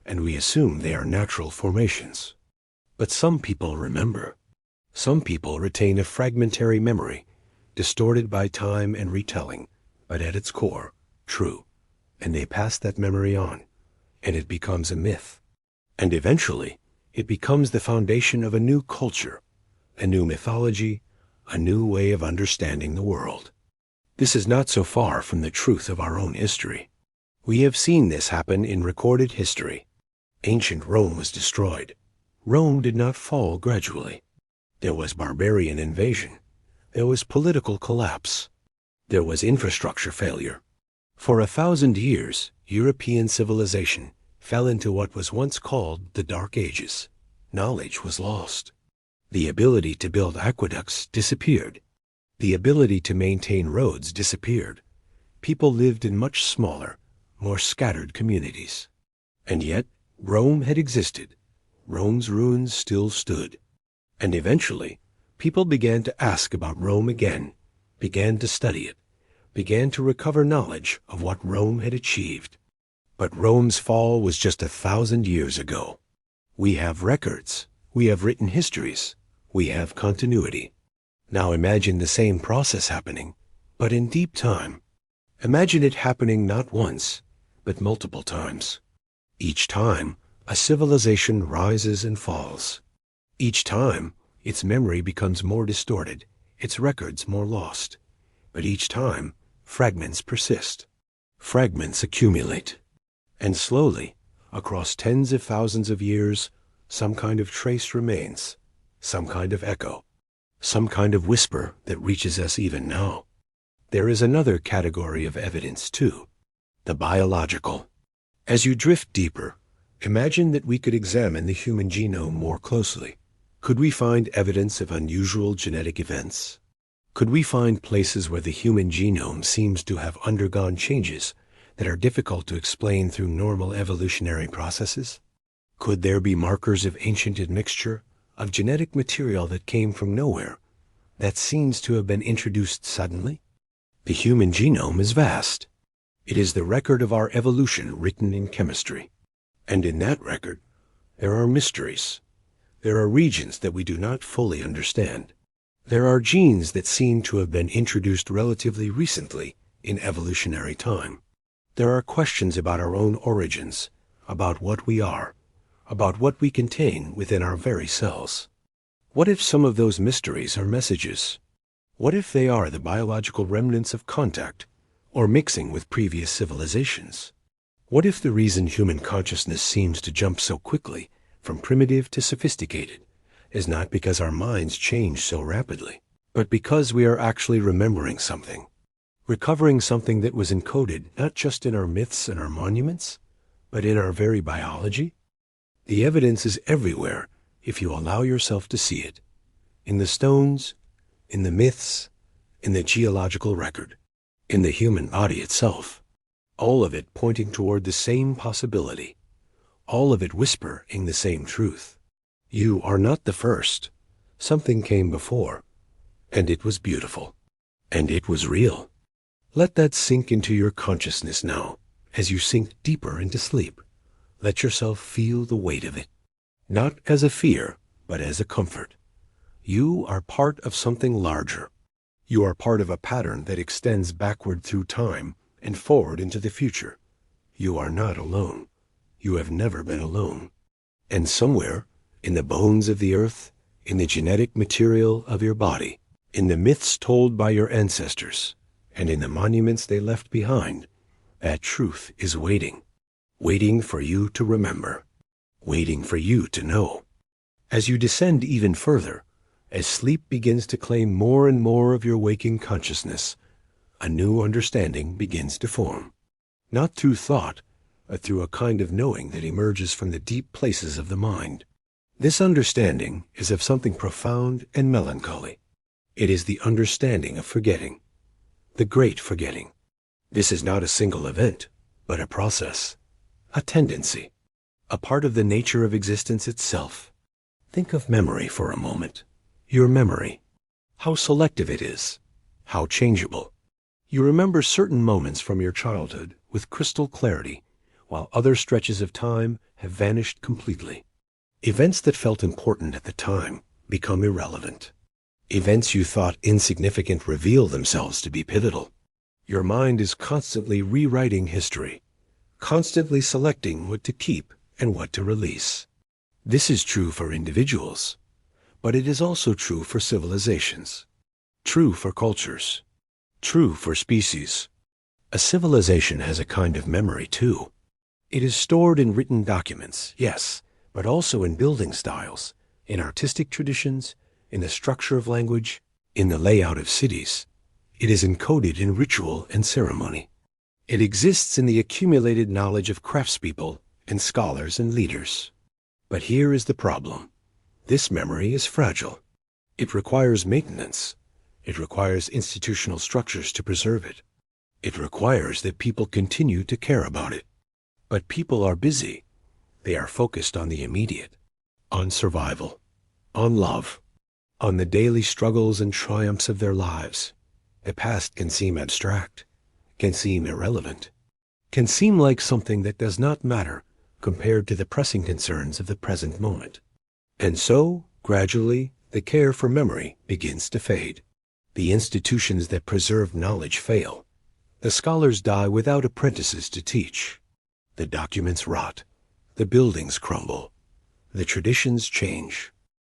and we assume they are natural formations. But some people remember. Some people retain a fragmentary memory, distorted by time and retelling, but at its core, true. And they pass that memory on, and it becomes a myth. And eventually, it becomes the foundation of a new culture, a new mythology, a new way of understanding the world. This is not so far from the truth of our own history. We have seen this happen in recorded history. Ancient Rome was destroyed. Rome did not fall gradually. There was barbarian invasion. There was political collapse. There was infrastructure failure. For 1,000 years, European civilization fell into what was once called the Dark Ages. Knowledge was lost. The ability to build aqueducts disappeared. The ability to maintain roads disappeared. People lived in much smaller, more scattered communities. And yet, Rome had existed. Rome's ruins still stood. And eventually, people began to ask about Rome again, began to study it, began to recover knowledge of what Rome had achieved. But Rome's fall was just 1,000 years ago. We have records. We have written histories. We have continuity. Now imagine the same process happening, but in deep time. Imagine it happening not once, but multiple times. Each time, a civilization rises and falls. Each time, its memory becomes more distorted, its records more lost. But each time, fragments persist. Fragments accumulate. And slowly, Across tens of thousands of years, some kind of trace remains, some kind of echo, some kind of whisper that reaches us even now. There is another category of evidence, too, the biological. As you drift deeper, imagine that we could examine the human genome more closely. Could we find evidence of unusual genetic events? Could we find places where the human genome seems to have undergone changes that are difficult to explain through normal evolutionary processes? Could there be markers of ancient admixture, of genetic material that came from nowhere, that seems to have been introduced suddenly? The human genome is vast. It is the record of our evolution written in chemistry. And in that record, there are mysteries. There are regions that we do not fully understand. There are genes that seem to have been introduced relatively recently in evolutionary time. There are questions about our own origins, about what we are, about what we contain within our very cells. What if some of those mysteries are messages? What if they are the biological remnants of contact or mixing with previous civilizations? What if the reason human consciousness seems to jump so quickly from primitive to sophisticated is not because our minds change so rapidly, but because we are actually remembering something, recovering something that was encoded not just in our myths and our monuments, but in our very biology? The evidence is everywhere if you allow yourself to see it, in the stones, in the myths, in the geological record, in the human body itself, all of it pointing toward the same possibility, all of it whispering the same truth. You are not the first. Something came before, and it was beautiful, and it was real. Let that sink into your consciousness now, as you sink deeper into sleep. Let yourself feel the weight of it, not as a fear, but as a comfort. You are part of something larger. You are part of a pattern that extends backward through time and forward into the future. You are not alone. You have never been alone. And somewhere, in the bones of the earth, in the genetic material of your body, in the myths told by your ancestors, and in the monuments they left behind, that truth is waiting, waiting for you to remember, waiting for you to know. As you descend even further, as sleep begins to claim more and more of your waking consciousness, a new understanding begins to form, not through thought, but through a kind of knowing that emerges from the deep places of the mind. This understanding is of something profound and melancholy. It is the understanding of forgetting, the great forgetting. This is not a single event, but a process, a tendency, a part of the nature of existence itself. Think of memory for a moment. Your memory, how selective it is, how changeable. You remember certain moments from your childhood with crystal clarity, while other stretches of time have vanished completely. Events that felt important at the time become irrelevant. Events you thought insignificant reveal themselves to be pivotal. Your mind is constantly rewriting history, constantly selecting what to keep and what to release. This is true for individuals, but it is also true for civilizations, true for cultures, true for species. A civilization has a kind of memory too. It is stored in written documents, yes, but also in building styles, in artistic traditions, in the structure of language, in the layout of cities. It is encoded in ritual and ceremony. It exists in the accumulated knowledge of craftspeople and scholars and leaders. But here is the problem. This memory is fragile. It requires maintenance. It requires institutional structures to preserve it. It requires that people continue to care about it. But people are busy. They are focused on the immediate, on survival, on love, on the daily struggles and triumphs of their lives. The past can seem abstract, can seem irrelevant, can seem like something that does not matter compared to the pressing concerns of the present moment. And so, gradually, the care for memory begins to fade. The institutions that preserve knowledge fail. The scholars die without apprentices to teach. The documents rot. The buildings crumble. The traditions change.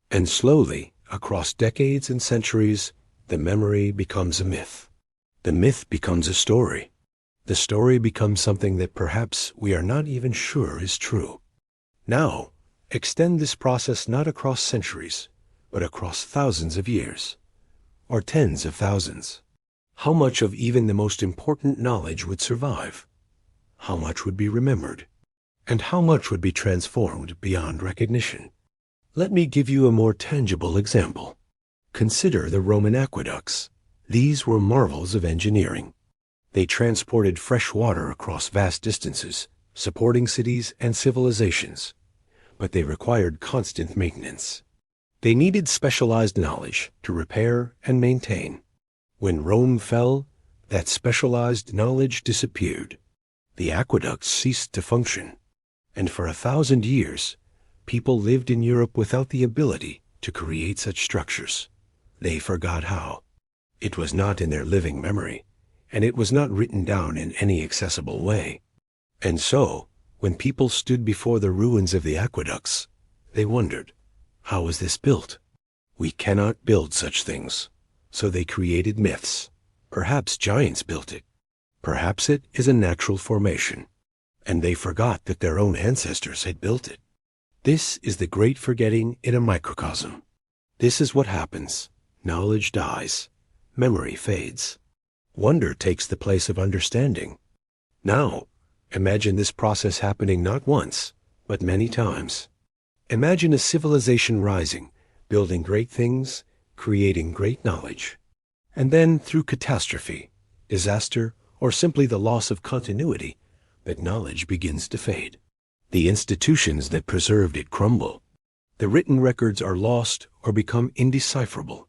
And slowly, across decades and centuries, the memory becomes a myth. The myth becomes a story. The story becomes something that perhaps we are not even sure is true. Now, extend this process not across centuries, but across thousands of years, or tens of thousands. How much of even the most important knowledge would survive? How much would be remembered? And how much would be transformed beyond recognition? Let me give you a more tangible example. Consider the Roman aqueducts. These were marvels of engineering. They transported fresh water across vast distances, supporting cities and civilizations. But they required constant maintenance. They needed specialized knowledge to repair and maintain. When Rome fell, that specialized knowledge disappeared. The aqueducts ceased to function. And for 1,000 years, people lived in Europe without the ability to create such structures. They forgot how. It was not in their living memory, and it was not written down in any accessible way. And so, when people stood before the ruins of the aqueducts, they wondered, how was this built? We cannot build such things. So they created myths. Perhaps giants built it. Perhaps it is a natural formation. And they forgot that their own ancestors had built it. This is the great forgetting in a microcosm. This is what happens. Knowledge dies. Memory fades. Wonder takes the place of understanding. Now, imagine this process happening not once, but many times. Imagine a civilization rising, building great things, creating great knowledge. And then, through catastrophe, disaster, or simply the loss of continuity, that knowledge begins to fade. The institutions that preserved it crumble. The written records are lost or become indecipherable.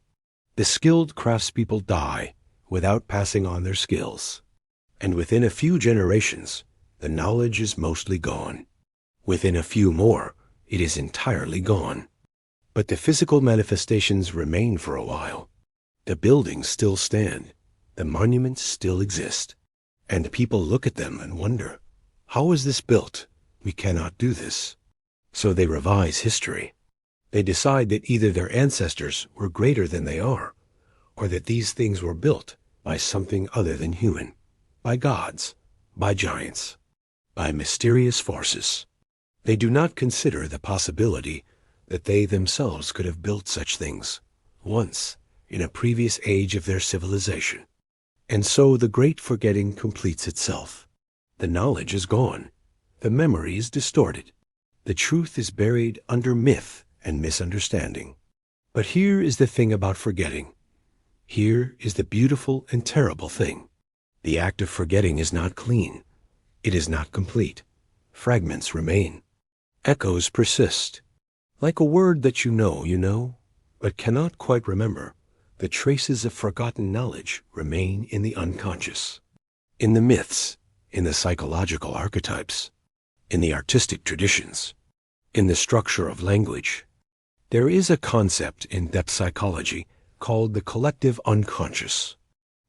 The skilled craftspeople die without passing on their skills. And within a few generations, the knowledge is mostly gone. Within a few more, it is entirely gone. But the physical manifestations remain for a while. The buildings still stand. The monuments still exist. And people look at them and wonder, how is this built? We cannot do this. So they revise history. They decide that either their ancestors were greater than they are, or that these things were built by something other than human, by gods, by giants, by mysterious forces. They do not consider the possibility that they themselves could have built such things once in a previous age of their civilization. And so the great forgetting completes itself. The knowledge is gone. The memory is distorted. The truth is buried under myth and misunderstanding. But here is the thing about forgetting. Here is the beautiful and terrible thing. The act of forgetting is not clean. It is not complete. Fragments remain. Echoes persist. Like a word that you know, but cannot quite remember, the traces of forgotten knowledge remain in the unconscious. In the myths, in the psychological archetypes, in the artistic traditions, in the structure of language. There is a concept in depth psychology called the collective unconscious.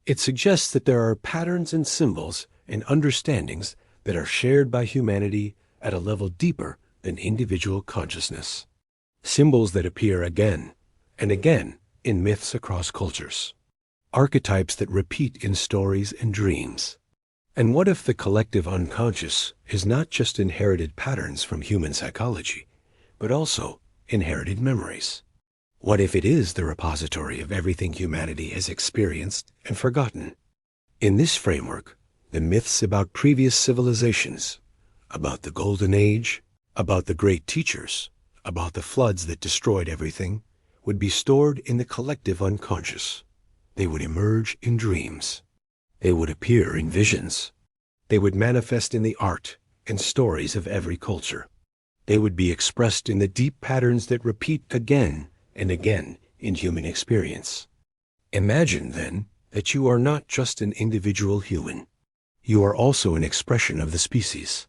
It suggests that there are patterns and symbols and understandings that are shared by humanity at a level deeper than individual consciousness. Symbols that appear again and again in myths across cultures. Archetypes that repeat in stories and dreams. And what if the collective unconscious is not just inherited patterns from human psychology, but also inherited memories? What if it is the repository of everything humanity has experienced and forgotten? In this framework, the myths about previous civilizations, about the Golden Age, about the great teachers, about the floods that destroyed everything, would be stored in the collective unconscious. They would emerge in dreams. They would appear in visions. They would manifest in the art and stories of every culture. They would be expressed in the deep patterns that repeat again and again in human experience. Imagine, then, that you are not just an individual human. You are also an expression of the species.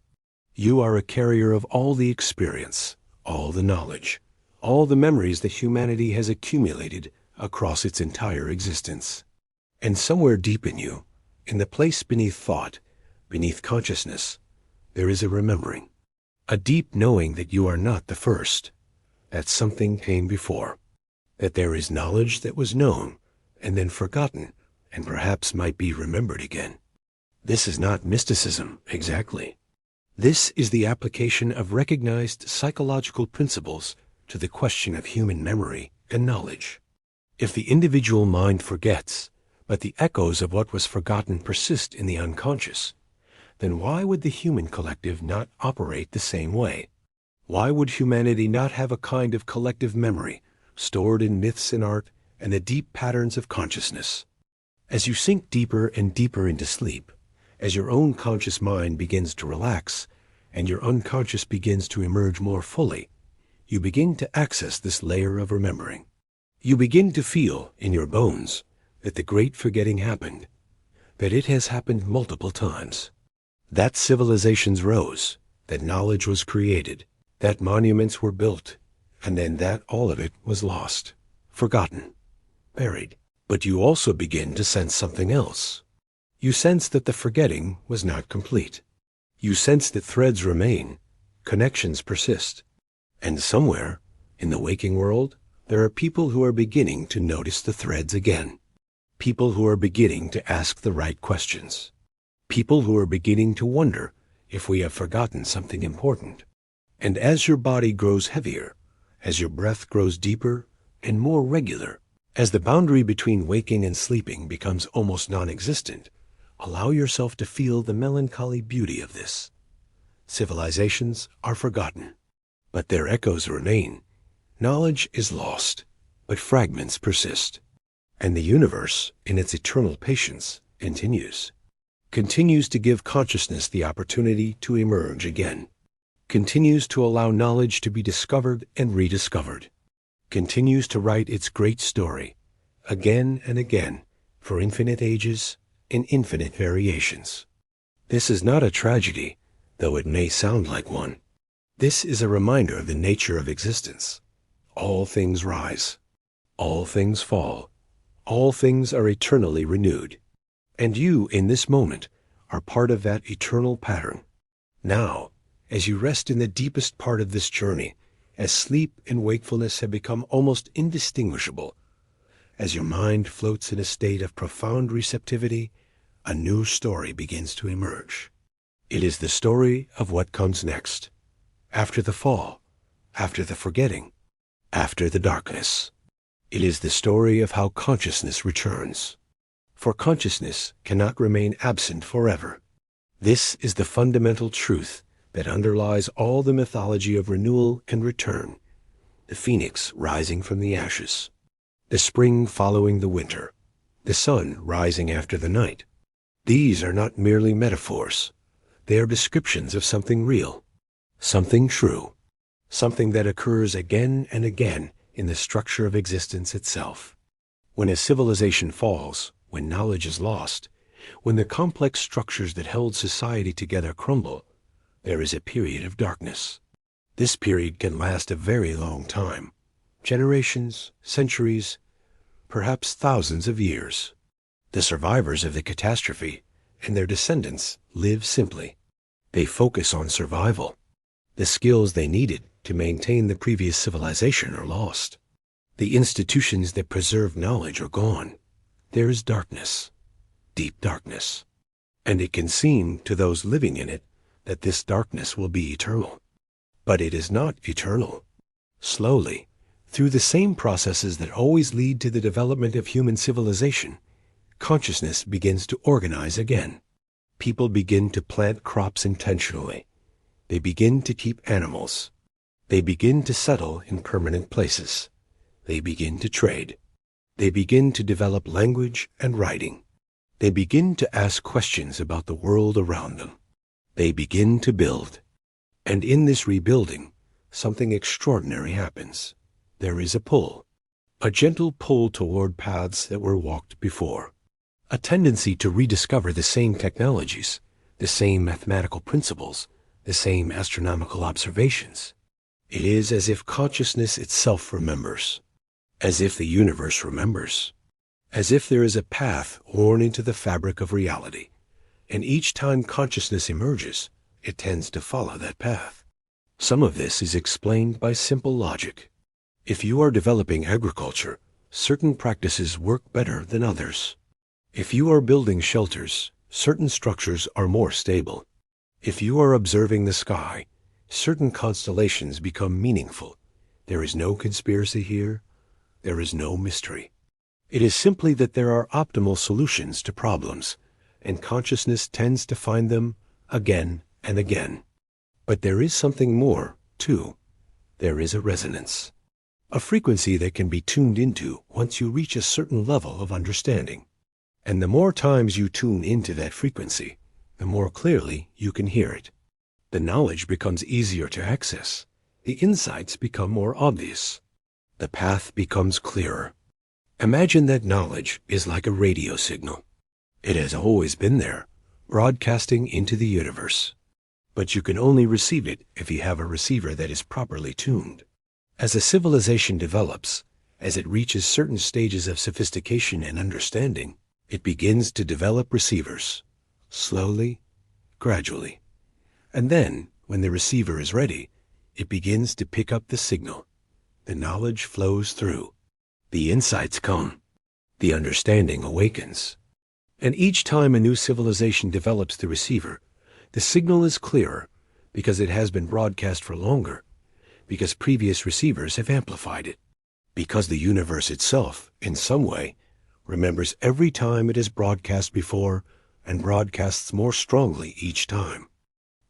You are a carrier of all the experience, all the knowledge, all the memories that humanity has accumulated across its entire existence. And somewhere deep in you, in the place beneath thought, beneath consciousness, there is a remembering, a deep knowing that you are not the first, that something came before, that there is knowledge that was known and then forgotten and perhaps might be remembered again. This is not mysticism, exactly. This is the application of recognized psychological principles to the question of human memory and knowledge. If the individual mind forgets, but the echoes of what was forgotten persist in the unconscious, then why would the human collective not operate the same way? Why would humanity not have a kind of collective memory stored in myths and art and the deep patterns of consciousness? As you sink deeper and deeper into sleep, as your own conscious mind begins to relax and your unconscious begins to emerge more fully, you begin to access this layer of remembering. You begin to feel in your bones that the great forgetting happened, that it has happened multiple times, that civilizations rose, that knowledge was created, that monuments were built, and then that all of it was lost, forgotten, buried. But you also begin to sense something else. You sense that the forgetting was not complete. You sense that threads remain, connections persist, and somewhere in the waking world, there are people who are beginning to notice the threads again. People who are beginning to ask the right questions. People who are beginning to wonder if we have forgotten something important. And as your body grows heavier, as your breath grows deeper and more regular, as the boundary between waking and sleeping becomes almost non-existent, allow yourself to feel the melancholy beauty of this. Civilizations are forgotten, but their echoes remain. Knowledge is lost, but fragments persist. And the universe, in its eternal patience, continues to give consciousness the opportunity to emerge again, continues to allow knowledge to be discovered and rediscovered, continues to write its great story, again and again, for infinite ages and infinite variations. This is not a tragedy, though it may sound like one. This is a reminder of the nature of existence. All things rise, all things fall, all things are eternally renewed. And you, in this moment, are part of that eternal pattern. Now, as you rest in the deepest part of this journey, as sleep and wakefulness have become almost indistinguishable, as your mind floats in a state of profound receptivity, a new story begins to emerge. It is the story of what comes next, after the fall, after the forgetting, after the darkness. It is the story of how consciousness returns. For consciousness cannot remain absent forever. This is the fundamental truth that underlies all the mythology of renewal and return. The phoenix rising from the ashes, the spring following the winter, the sun rising after the night. These are not merely metaphors. They are descriptions of something real, something true, something that occurs again and again in the structure of existence itself. When a civilization falls, when knowledge is lost, when the complex structures that held society together crumble, there is a period of darkness. This period can last a very long time, generations, centuries, perhaps thousands of years. The survivors of the catastrophe and their descendants live simply. They focus on survival. The skills they needed to maintain the previous civilization are lost. The institutions that preserve knowledge are gone. There is darkness, deep darkness. And it can seem to those living in it that this darkness will be eternal. But it is not eternal. Slowly, through the same processes that always lead to the development of human civilization, consciousness begins to organize again. People begin to plant crops intentionally. They begin to keep animals. They begin to settle in permanent places. They begin to trade. They begin to develop language and writing. They begin to ask questions about the world around them. They begin to build. And in this rebuilding, something extraordinary happens. There is a pull, a gentle pull toward paths that were walked before, a tendency to rediscover the same technologies, the same mathematical principles, the same astronomical observations. It is as if consciousness itself remembers, as if the universe remembers, as if there is a path worn into the fabric of reality, and each time consciousness emerges, it tends to follow that path. Some of this is explained by simple logic. If you are developing agriculture, certain practices work better than others. If you are building shelters, certain structures are more stable. If you are observing the sky, certain constellations become meaningful. There is no conspiracy here. There is no mystery. It is simply that there are optimal solutions to problems, and consciousness tends to find them again and again. But there is something more, too. There is a resonance, a frequency that can be tuned into once you reach a certain level of understanding. And the more times you tune into that frequency, the more clearly you can hear it. The knowledge becomes easier to access. The insights become more obvious. The path becomes clearer. Imagine that knowledge is like a radio signal. It has always been there, broadcasting into the universe. But you can only receive it if you have a receiver that is properly tuned. As a civilization develops, as it reaches certain stages of sophistication and understanding, it begins to develop receivers, slowly, gradually. And then, when the receiver is ready, it begins to pick up the signal. The knowledge flows through. The insights come. The understanding awakens. And each time a new civilization develops the receiver, the signal is clearer because it has been broadcast for longer, because previous receivers have amplified it, because the universe itself, in some way, remembers every time it is broadcast before and broadcasts more strongly each time.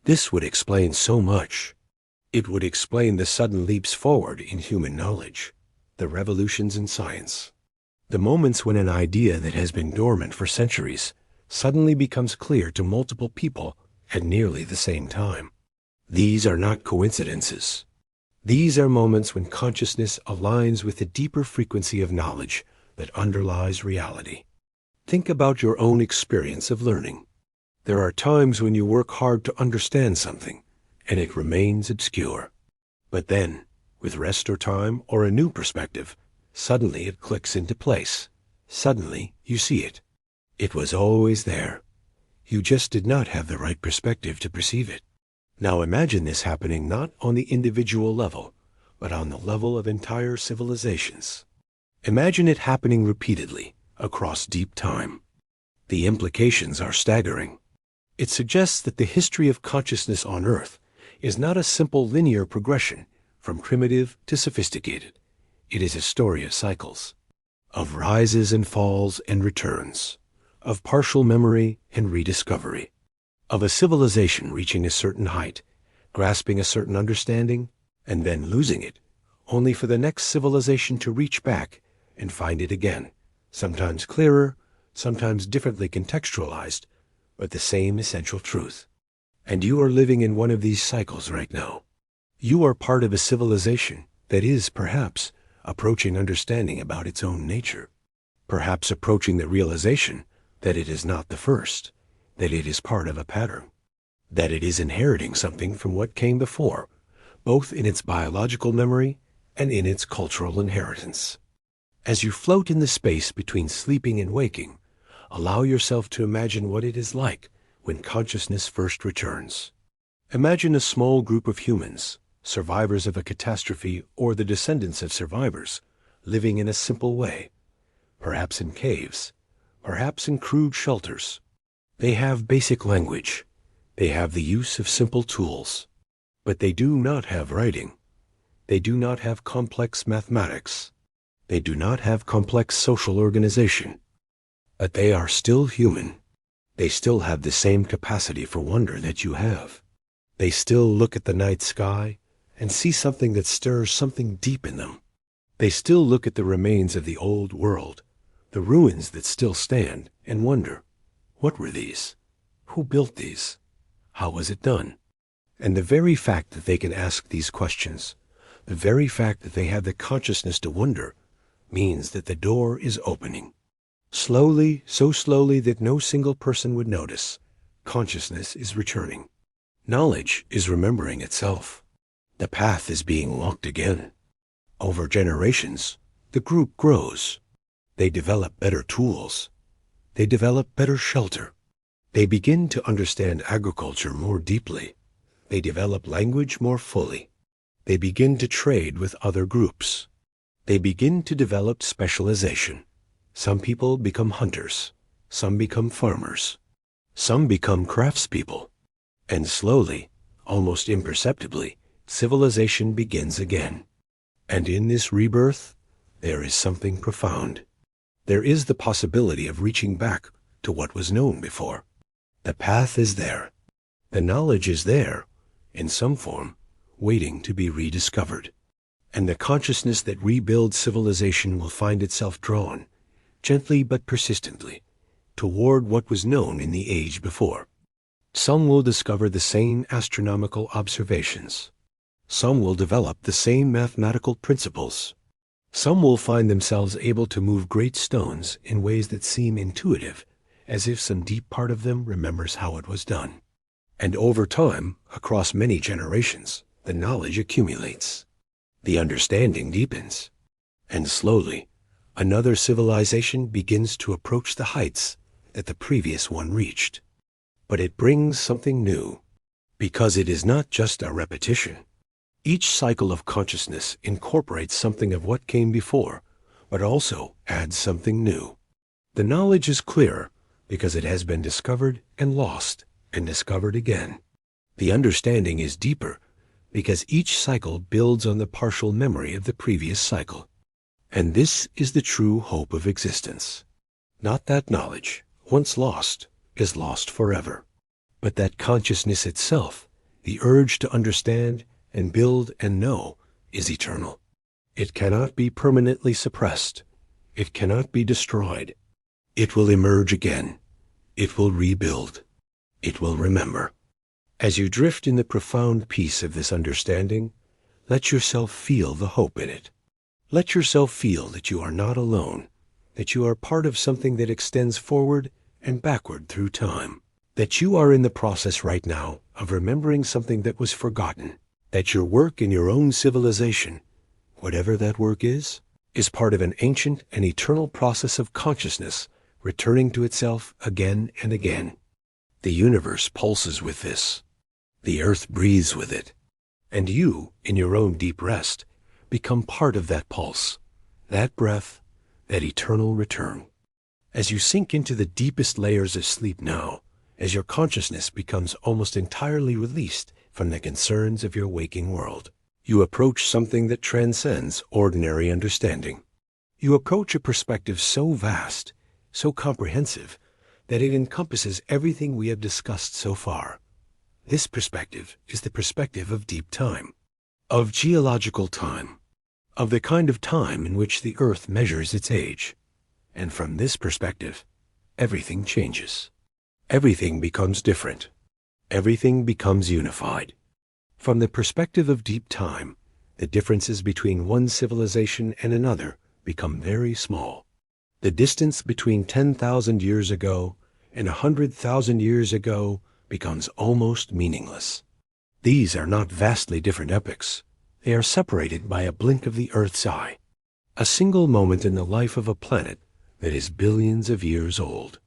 This would explain so much. It would explain the sudden leaps forward in human knowledge, the revolutions in science, the moments when an idea that has been dormant for centuries suddenly becomes clear to multiple people at nearly the same time. These are not coincidences. These are moments when consciousness aligns with the deeper frequency of knowledge that underlies reality. Think about your own experience of learning. There are times when you work hard to understand something, and it remains obscure. But then, with rest or time or a new perspective, suddenly it clicks into place. Suddenly you see it. It was always there. You just did not have the right perspective to perceive it. Now imagine this happening not on the individual level, but on the level of entire civilizations. Imagine it happening repeatedly across deep time. The implications are staggering. It suggests that the history of consciousness on Earth is not a simple linear progression from primitive to sophisticated. It is a story of cycles, of rises and falls and returns, of partial memory and rediscovery, of a civilization reaching a certain height, grasping a certain understanding, and then losing it, only for the next civilization to reach back and find it again, sometimes clearer, sometimes differently contextualized, but the same essential truth. And you are living in one of these cycles right now. You are part of a civilization that is, perhaps, approaching understanding about its own nature, perhaps approaching the realization that it is not the first, that it is part of a pattern, that it is inheriting something from what came before, both in its biological memory and in its cultural inheritance. As you float in the space between sleeping and waking, allow yourself to imagine what it is like when consciousness first returns. Imagine a small group of humans, survivors of a catastrophe or the descendants of survivors, living in a simple way, perhaps in caves, perhaps in crude shelters. They have basic language. They have the use of simple tools. But they do not have writing. They do not have complex mathematics. They do not have complex social organization. But they are still human. They still have the same capacity for wonder that you have. They still look at the night sky and see something that stirs something deep in them. They still look at the remains of the old world, the ruins that still stand, and wonder, what were these? Who built these? How was it done? And the very fact that they can ask these questions, the very fact that they have the consciousness to wonder, means that the door is opening. Slowly, so slowly that no single person would notice, consciousness is returning. Knowledge is remembering itself. The path is being walked again. Over generations, the group grows. They develop better tools. They develop better shelter. They begin to understand agriculture more deeply. They develop language more fully. They begin to trade with other groups. They begin to develop specialization. Some people become hunters. Some become farmers. Some become craftspeople. And slowly, almost imperceptibly, civilization begins again. And in this rebirth, there is something profound. There is the possibility of reaching back to what was known before. The path is there. The knowledge is there, in some form, waiting to be rediscovered. And the consciousness that rebuilds civilization will find itself drawn, gently but persistently, toward what was known in the age before. Some will discover the same astronomical observations. Some will develop the same mathematical principles. Some will find themselves able to move great stones in ways that seem intuitive, as if some deep part of them remembers how it was done. And over time, across many generations, the knowledge accumulates. The understanding deepens. And slowly, another civilization begins to approach the heights that the previous one reached. But it brings something new, because it is not just a repetition. Each cycle of consciousness incorporates something of what came before, but also adds something new. The knowledge is clearer because it has been discovered and lost and discovered again. The understanding is deeper because each cycle builds on the partial memory of the previous cycle. And this is the true hope of existence. Not that knowledge, once lost, is lost forever, but that consciousness itself, the urge to understand and build and know, is eternal. It cannot be permanently suppressed. It cannot be destroyed. It will emerge again. It will rebuild. It will remember. As you drift in the profound peace of this understanding, let yourself feel the hope in it. Let yourself feel that you are not alone, that you are part of something that extends forward and backward through time, that you are in the process right now of remembering something that was forgotten, that your work in your own civilization, whatever that work is part of an ancient and eternal process of consciousness returning to itself again and again. The universe pulses with this. The earth breathes with it. And you, in your own deep rest, become part of that pulse, that breath, that eternal return. As you sink into the deepest layers of sleep now, as your consciousness becomes almost entirely released from the concerns of your waking world, you approach something that transcends ordinary understanding. You approach a perspective so vast, so comprehensive, that it encompasses everything we have discussed so far. This perspective is the perspective of deep time, of geological time, of the kind of time in which the earth measures its age. And from this perspective, everything changes. Everything becomes different. Everything becomes unified. From the perspective of deep time, the differences between one civilization and another become very small. The distance between 10,000 years ago and 100,000 years ago becomes almost meaningless. These are not vastly different epochs. They are separated by a blink of the Earth's eye, a single moment in the life of a planet that is billions of years old.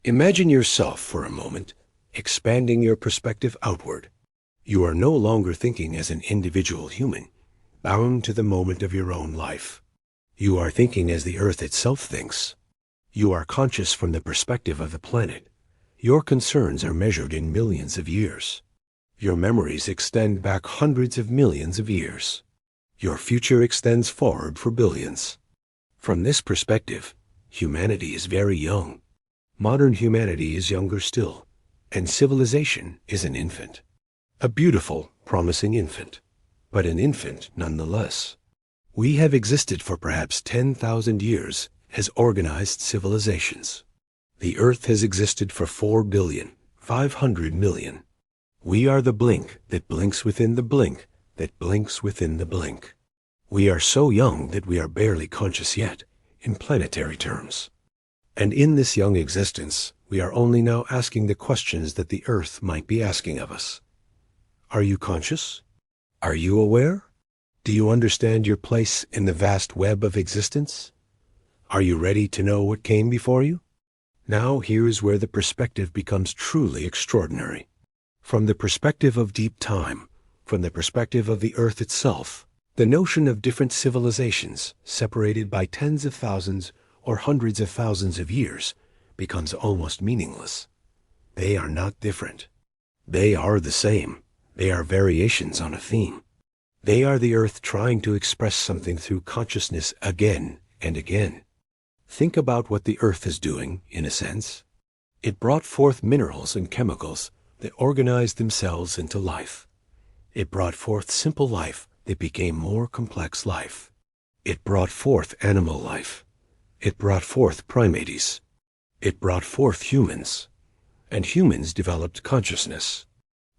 Imagine yourself for a moment expanding your perspective outward. You are no longer thinking as an individual human, bound to the moment of your own life. You are thinking as the Earth itself thinks. You are conscious from the perspective of the planet. Your concerns are measured in millions of years. Your memories extend back hundreds of millions of years. Your future extends forward for billions. From this perspective, humanity is very young. Modern humanity is younger still, and civilization is an infant. A beautiful, promising infant, but an infant nonetheless. We have existed for perhaps 10,000 years as organized civilizations. The Earth has existed for 4,500,000,000. We are the blink that blinks within the blink that blinks within the blink. We are so young that we are barely conscious yet, in planetary terms. And in this young existence, we are only now asking the questions that the Earth might be asking of us. Are you conscious? Are you aware? Do you understand your place in the vast web of existence? Are you ready to know what came before you? Now here is where the perspective becomes truly extraordinary. From the perspective of deep time, from the perspective of the Earth itself, the notion of different civilizations separated by tens of thousands or hundreds of thousands of years becomes almost meaningless. They are not different. They are the same. They are variations on a theme. They are the earth trying to express something through consciousness again and again. Think about what the earth is doing, in a sense. It brought forth minerals and chemicals that organized themselves into life. It brought forth simple life that became more complex life. It brought forth animal life. It brought forth primates. It brought forth humans. And humans developed consciousness.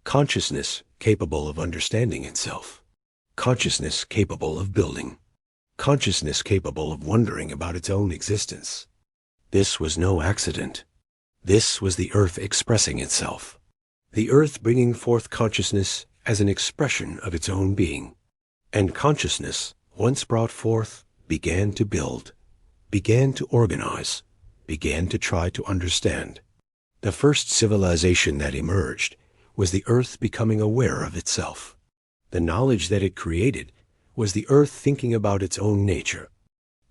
Consciousness capable of understanding itself. Consciousness capable of building. Consciousness capable of wondering about its own existence. This was no accident. This was the earth expressing itself. The earth bringing forth consciousness as an expression of its own being. And consciousness, once brought forth, began to build, began to organize, began to try to understand. The first civilization that emerged was the earth becoming aware of itself. The knowledge that it created was the earth thinking about its own nature.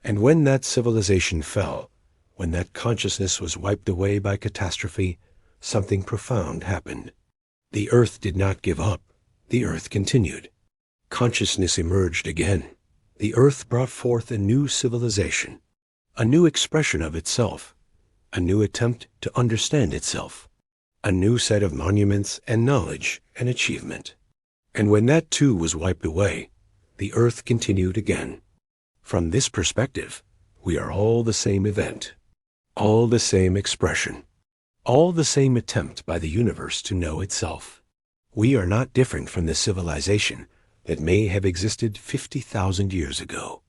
And when that civilization fell, when that consciousness was wiped away by catastrophe, something profound happened. The earth did not give up. The earth continued. Consciousness emerged again. The earth brought forth a new civilization, a new expression of itself, a new attempt to understand itself, a new set of monuments and knowledge and achievement. And when that too was wiped away, the earth continued again. From this perspective, we are all the same event, all the same expression, all the same attempt by the universe to know itself. We are not different from the civilization that may have existed 50,000 years ago.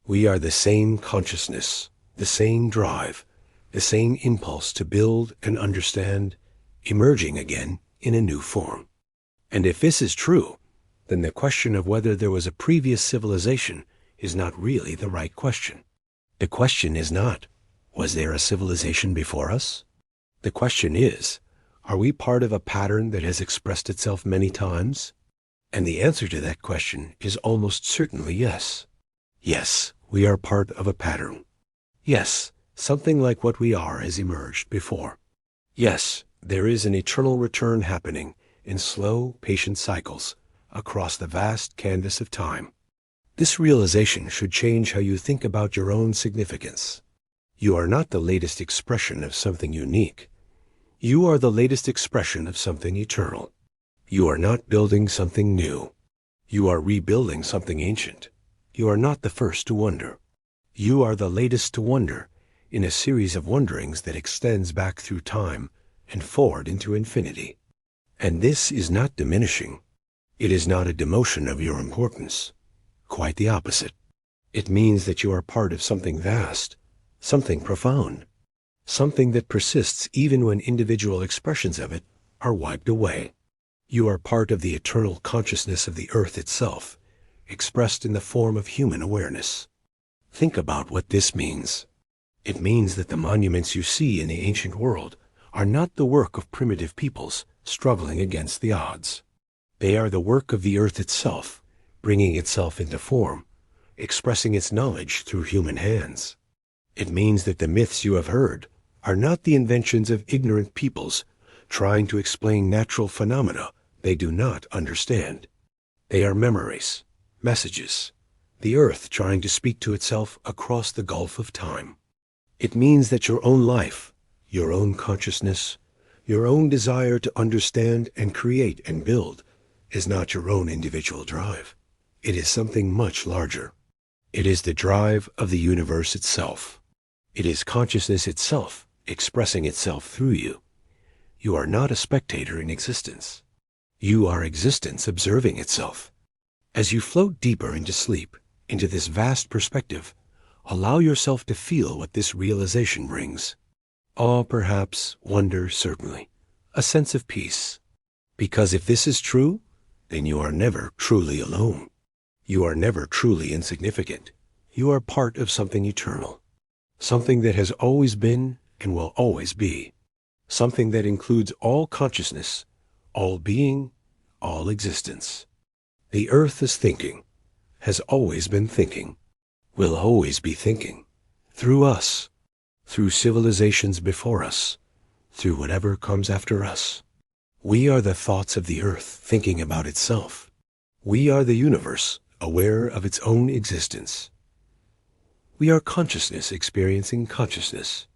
We are the same consciousness, the same drive, the same impulse to build and understand, emerging again in a new form. And if this is true, then the question of whether there was a previous civilization is not really the right question. The question is not, was there a civilization before us? The question is, are we part of a pattern that has expressed itself many times? And the answer to that question is almost certainly yes. Yes, we are part of a pattern. Yes, something like what we are has emerged before. Yes, there is an eternal return happening in slow, patient cycles across the vast canvas of time. This realization should change how you think about your own significance. You are not the latest expression of something unique. You are the latest expression of something eternal. You are not building something new. You are rebuilding something ancient. You are not the first to wonder. You are the latest to wonder in a series of wonderings that extends back through time and forward into infinity. And this is not diminishing. It is not a demotion of your importance. Quite the opposite. It means that you are part of something vast, something profound, something that persists even when individual expressions of it are wiped away. You are part of the eternal consciousness of the earth itself, expressed in the form of human awareness. Think about what this means. It means that the monuments you see in the ancient world are not the work of primitive peoples struggling against the odds. They are the work of the earth itself, bringing itself into form, expressing its knowledge through human hands. It means that the myths you have heard are not the inventions of ignorant peoples trying to explain natural phenomena they do not understand. They are memories, messages, the earth trying to speak to itself across the gulf of time. It means that your own life, your own consciousness, your own desire to understand and create and build is not your own individual drive. It is something much larger. It is the drive of the universe itself. It is consciousness itself expressing itself through you. You are not a spectator in existence. You are existence observing itself. As you float deeper into sleep, into this vast perspective, allow yourself to feel what this realization brings. Awe, perhaps, wonder, certainly, a sense of peace. Because if this is true, then you are never truly alone. You are never truly insignificant. You are part of something eternal, something that has always been and will always be, something that includes all consciousness, all being, all existence. The earth is thinking, has always been thinking, will always be thinking, through us, through civilizations before us, through whatever comes after us. We are the thoughts of the earth thinking about itself. We are the universe, aware of its own existence. We are consciousness experiencing consciousness.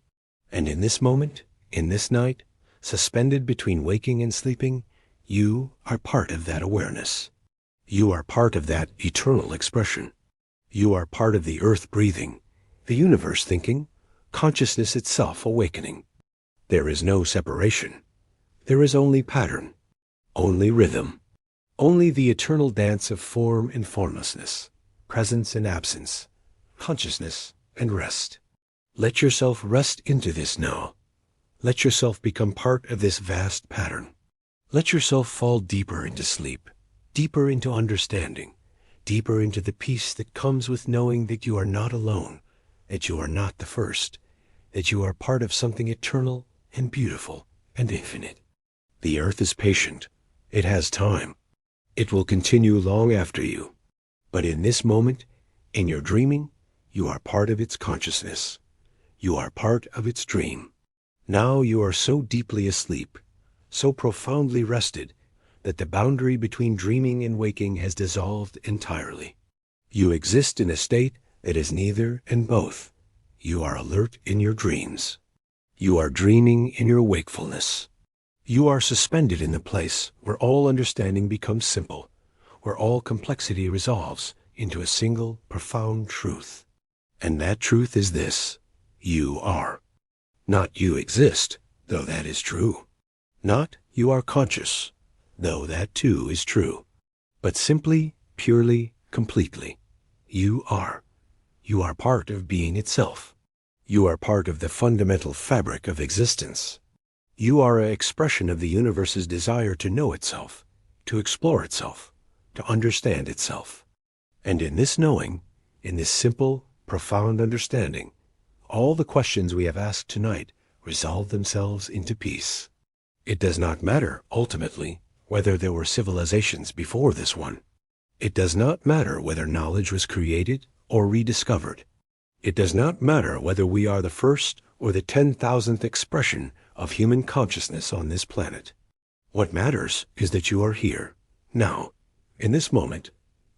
And in this moment, in this night, suspended between waking and sleeping, you are part of that awareness. You are part of that eternal expression. You are part of the earth breathing, the universe thinking, consciousness itself awakening. There is no separation. There is only pattern, only rhythm, only the eternal dance of form and formlessness, presence and absence, consciousness and rest. Let yourself rest into this now. Let yourself become part of this vast pattern. Let yourself fall deeper into sleep, deeper into understanding, deeper into the peace that comes with knowing that you are not alone, that you are not the first, that you are part of something eternal and beautiful and infinite. The earth is patient. It has time. It will continue long after you. But in this moment, in your dreaming, you are part of its consciousness. You are part of its dream. Now you are so deeply asleep, so profoundly rested, that the boundary between dreaming and waking has dissolved entirely. You exist in a state that is neither and both. You are alert in your dreams. You are dreaming in your wakefulness. You are suspended in the place where all understanding becomes simple, where all complexity resolves into a single profound truth. And that truth is this: you are. Not you exist, though that is true. Not you are conscious, though that too is true. But simply, purely, completely, you are. You are part of being itself. You are part of the fundamental fabric of existence. You are an expression of the universe's desire to know itself, to explore itself, to understand itself. And in this knowing, in this simple, profound understanding, all the questions we have asked tonight resolve themselves into peace. It does not matter, ultimately, whether there were civilizations before this one. It does not matter whether knowledge was created or rediscovered. It does not matter whether we are the first or the 10,000th expression of human consciousness on this planet. What matters is that you are here, now, in this moment,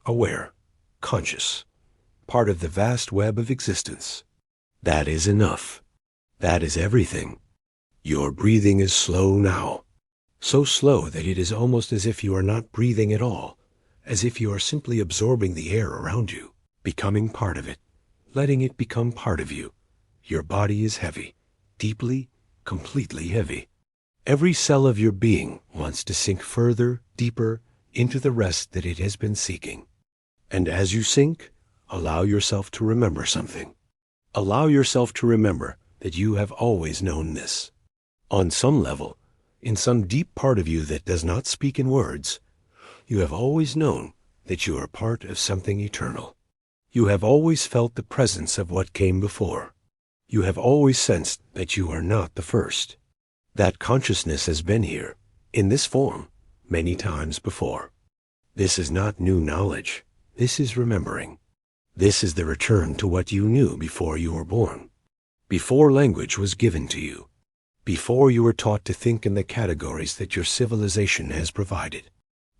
aware, conscious, part of the vast web of existence. That is enough. That is everything. Your breathing is slow now, so slow that it is almost as if you are not breathing at all, as if you are simply absorbing the air around you, becoming part of it, letting it become part of you. Your body is heavy, deeply, completely heavy. Every cell of your being wants to sink further, deeper, into the rest that it has been seeking. And as you sink, allow yourself to remember something. Allow yourself to remember that you have always known this. On some level, in some deep part of you that does not speak in words, you have always known that you are part of something eternal. You have always felt the presence of what came before. You have always sensed that you are not the first. That consciousness has been here, in this form, many times before. This is not new knowledge. This is remembering. This is the return to what you knew before you were born, before language was given to you, before you were taught to think in the categories that your civilization has provided.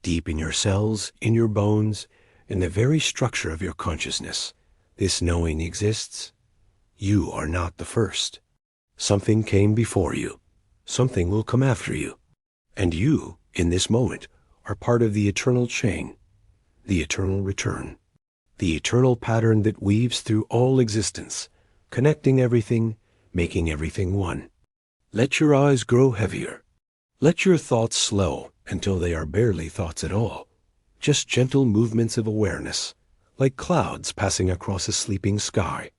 Deep in your cells, in your bones, in the very structure of your consciousness, this knowing exists. You are not the first. Something came before you. Something will come after you. And you, in this moment, are part of the eternal chain, the eternal return, the eternal pattern that weaves through all existence, connecting everything, making everything one. Let your eyes grow heavier. Let your thoughts slow until they are barely thoughts at all, just gentle movements of awareness, like clouds passing across a sleeping sky.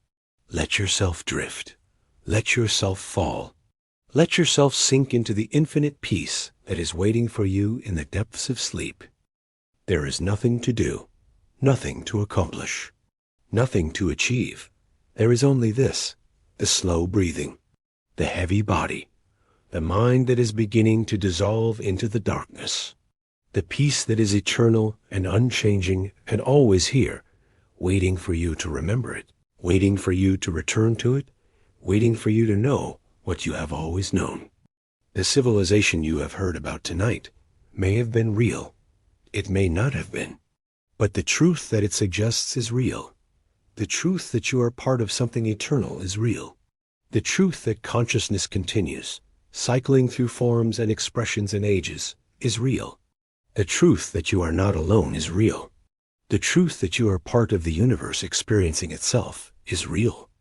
Let yourself drift. Let yourself fall. Let yourself sink into the infinite peace that is waiting for you in the depths of sleep. There is nothing to do, nothing to accomplish, nothing to achieve. There is only this, the slow breathing, the heavy body, the mind that is beginning to dissolve into the darkness, the peace that is eternal and unchanging and always here, waiting for you to remember it, waiting for you to return to it, waiting for you to know what you have always known. The civilization you have heard about tonight may have been real. It may not have been. But the truth that it suggests is real. The truth that you are part of something eternal is real. The truth that consciousness continues, cycling through forms and expressions and ages, is real. The truth that you are not alone is real. The truth that you are part of the universe experiencing itself is real.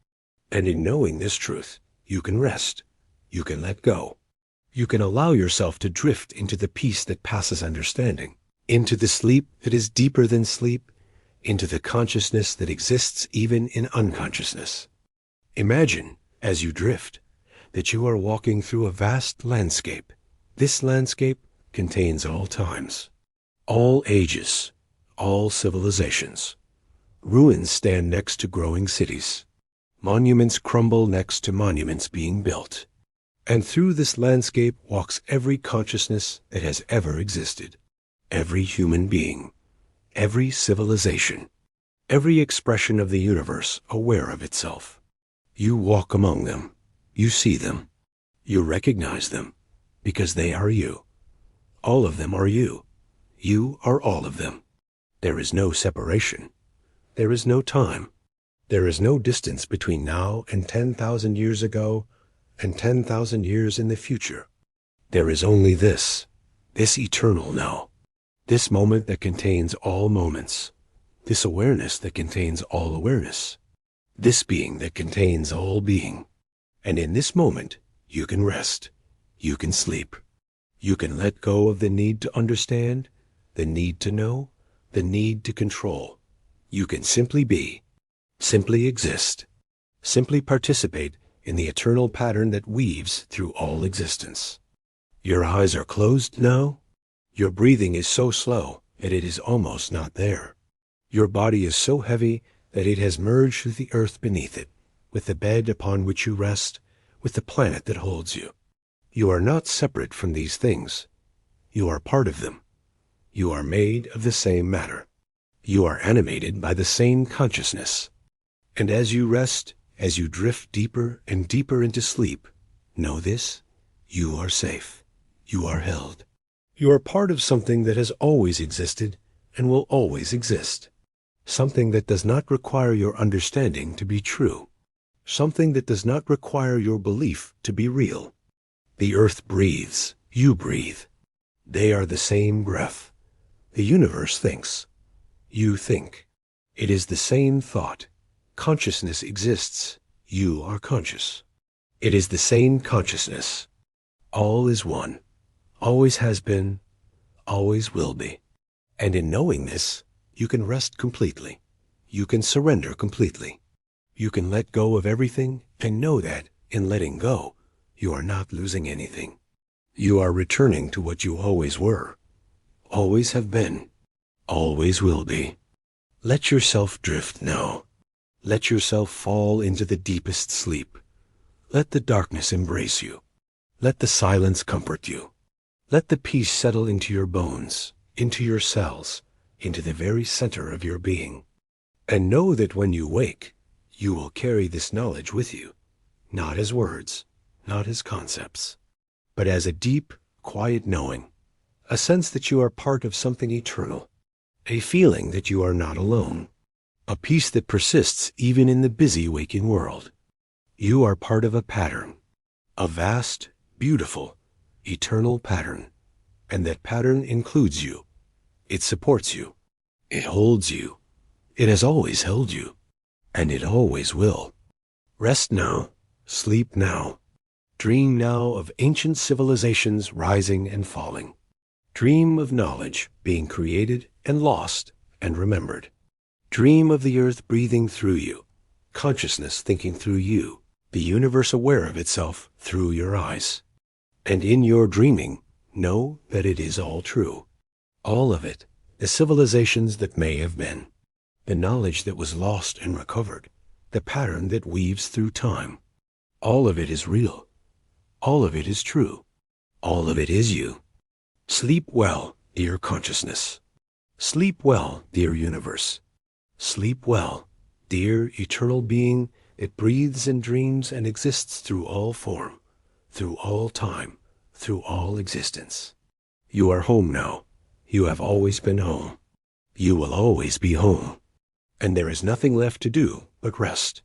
And in knowing this truth, you can rest. You can let go. You can allow yourself to drift into the peace that passes understanding, into the sleep that is deeper than sleep, into the consciousness that exists even in unconsciousness. Imagine, as you drift, that you are walking through a vast landscape. This landscape contains all times, all ages, all civilizations. Ruins stand next to growing cities. Monuments crumble next to monuments being built. And through this landscape walks every consciousness that has ever existed. Every human being, every civilization, every expression of the universe aware of itself. You walk among them. You see them. You recognize them because they are you. All of them are you. You are all of them. There is no separation. There is no time. There is no distance between now and 10,000 years ago and 10,000 years in the future. There is only this eternal now, this moment that contains all moments, this awareness that contains all awareness, this being that contains all being. And in this moment, you can rest, you can sleep, you can let go of the need to understand, the need to know, the need to control. You can simply be, simply exist, simply participate in the eternal pattern that weaves through all existence. Your eyes are closed now. Your breathing is so slow that it is almost not there. Your body is so heavy that it has merged with the earth beneath it, with the bed upon which you rest, with the planet that holds you. You are not separate from these things. You are part of them. You are made of the same matter. You are animated by the same consciousness. And as you rest, as you drift deeper and deeper into sleep, know this: you are safe. You are held. You are part of something that has always existed and will always exist. Something that does not require your understanding to be true. Something that does not require your belief to be real. The earth breathes. You breathe. They are the same breath. The universe thinks. You think. It is the same thought. Consciousness exists. You are conscious. It is the same consciousness. All is one. Always has been. Always will be. And in knowing this, you can rest completely. You can surrender completely. You can let go of everything and know that, in letting go, you are not losing anything. You are returning to what you always were, always have been, always will be. Let yourself drift now. Let yourself fall into the deepest sleep. Let the darkness embrace you. Let the silence comfort you. Let the peace settle into your bones, into your cells, into the very center of your being. And know that when you wake, you will carry this knowledge with you, not as words, not as concepts, but as a deep, quiet knowing, a sense that you are part of something eternal, a feeling that you are not alone, a peace that persists even in the busy waking world. You are part of a pattern, a vast, beautiful, eternal pattern, and that pattern includes you. It supports you. It holds you. It has always held you, and it always will. Rest now. Sleep now. Dream now of ancient civilizations rising and falling. Dream of knowledge being created and lost and remembered. Dream of the earth breathing through you, consciousness thinking through you, the universe aware of itself through your eyes. And in your dreaming, know that it is all true. All of it, the civilizations that may have been, the knowledge that was lost and recovered, the pattern that weaves through time. All of it is real. All of it is true. All of it is you. Sleep well, dear consciousness. Sleep well, dear universe. Sleep well, dear eternal being that breathes and dreams and exists through all form, through all time, through all existence. You are home now. You have always been home. You will always be home. And there is nothing left to do but rest.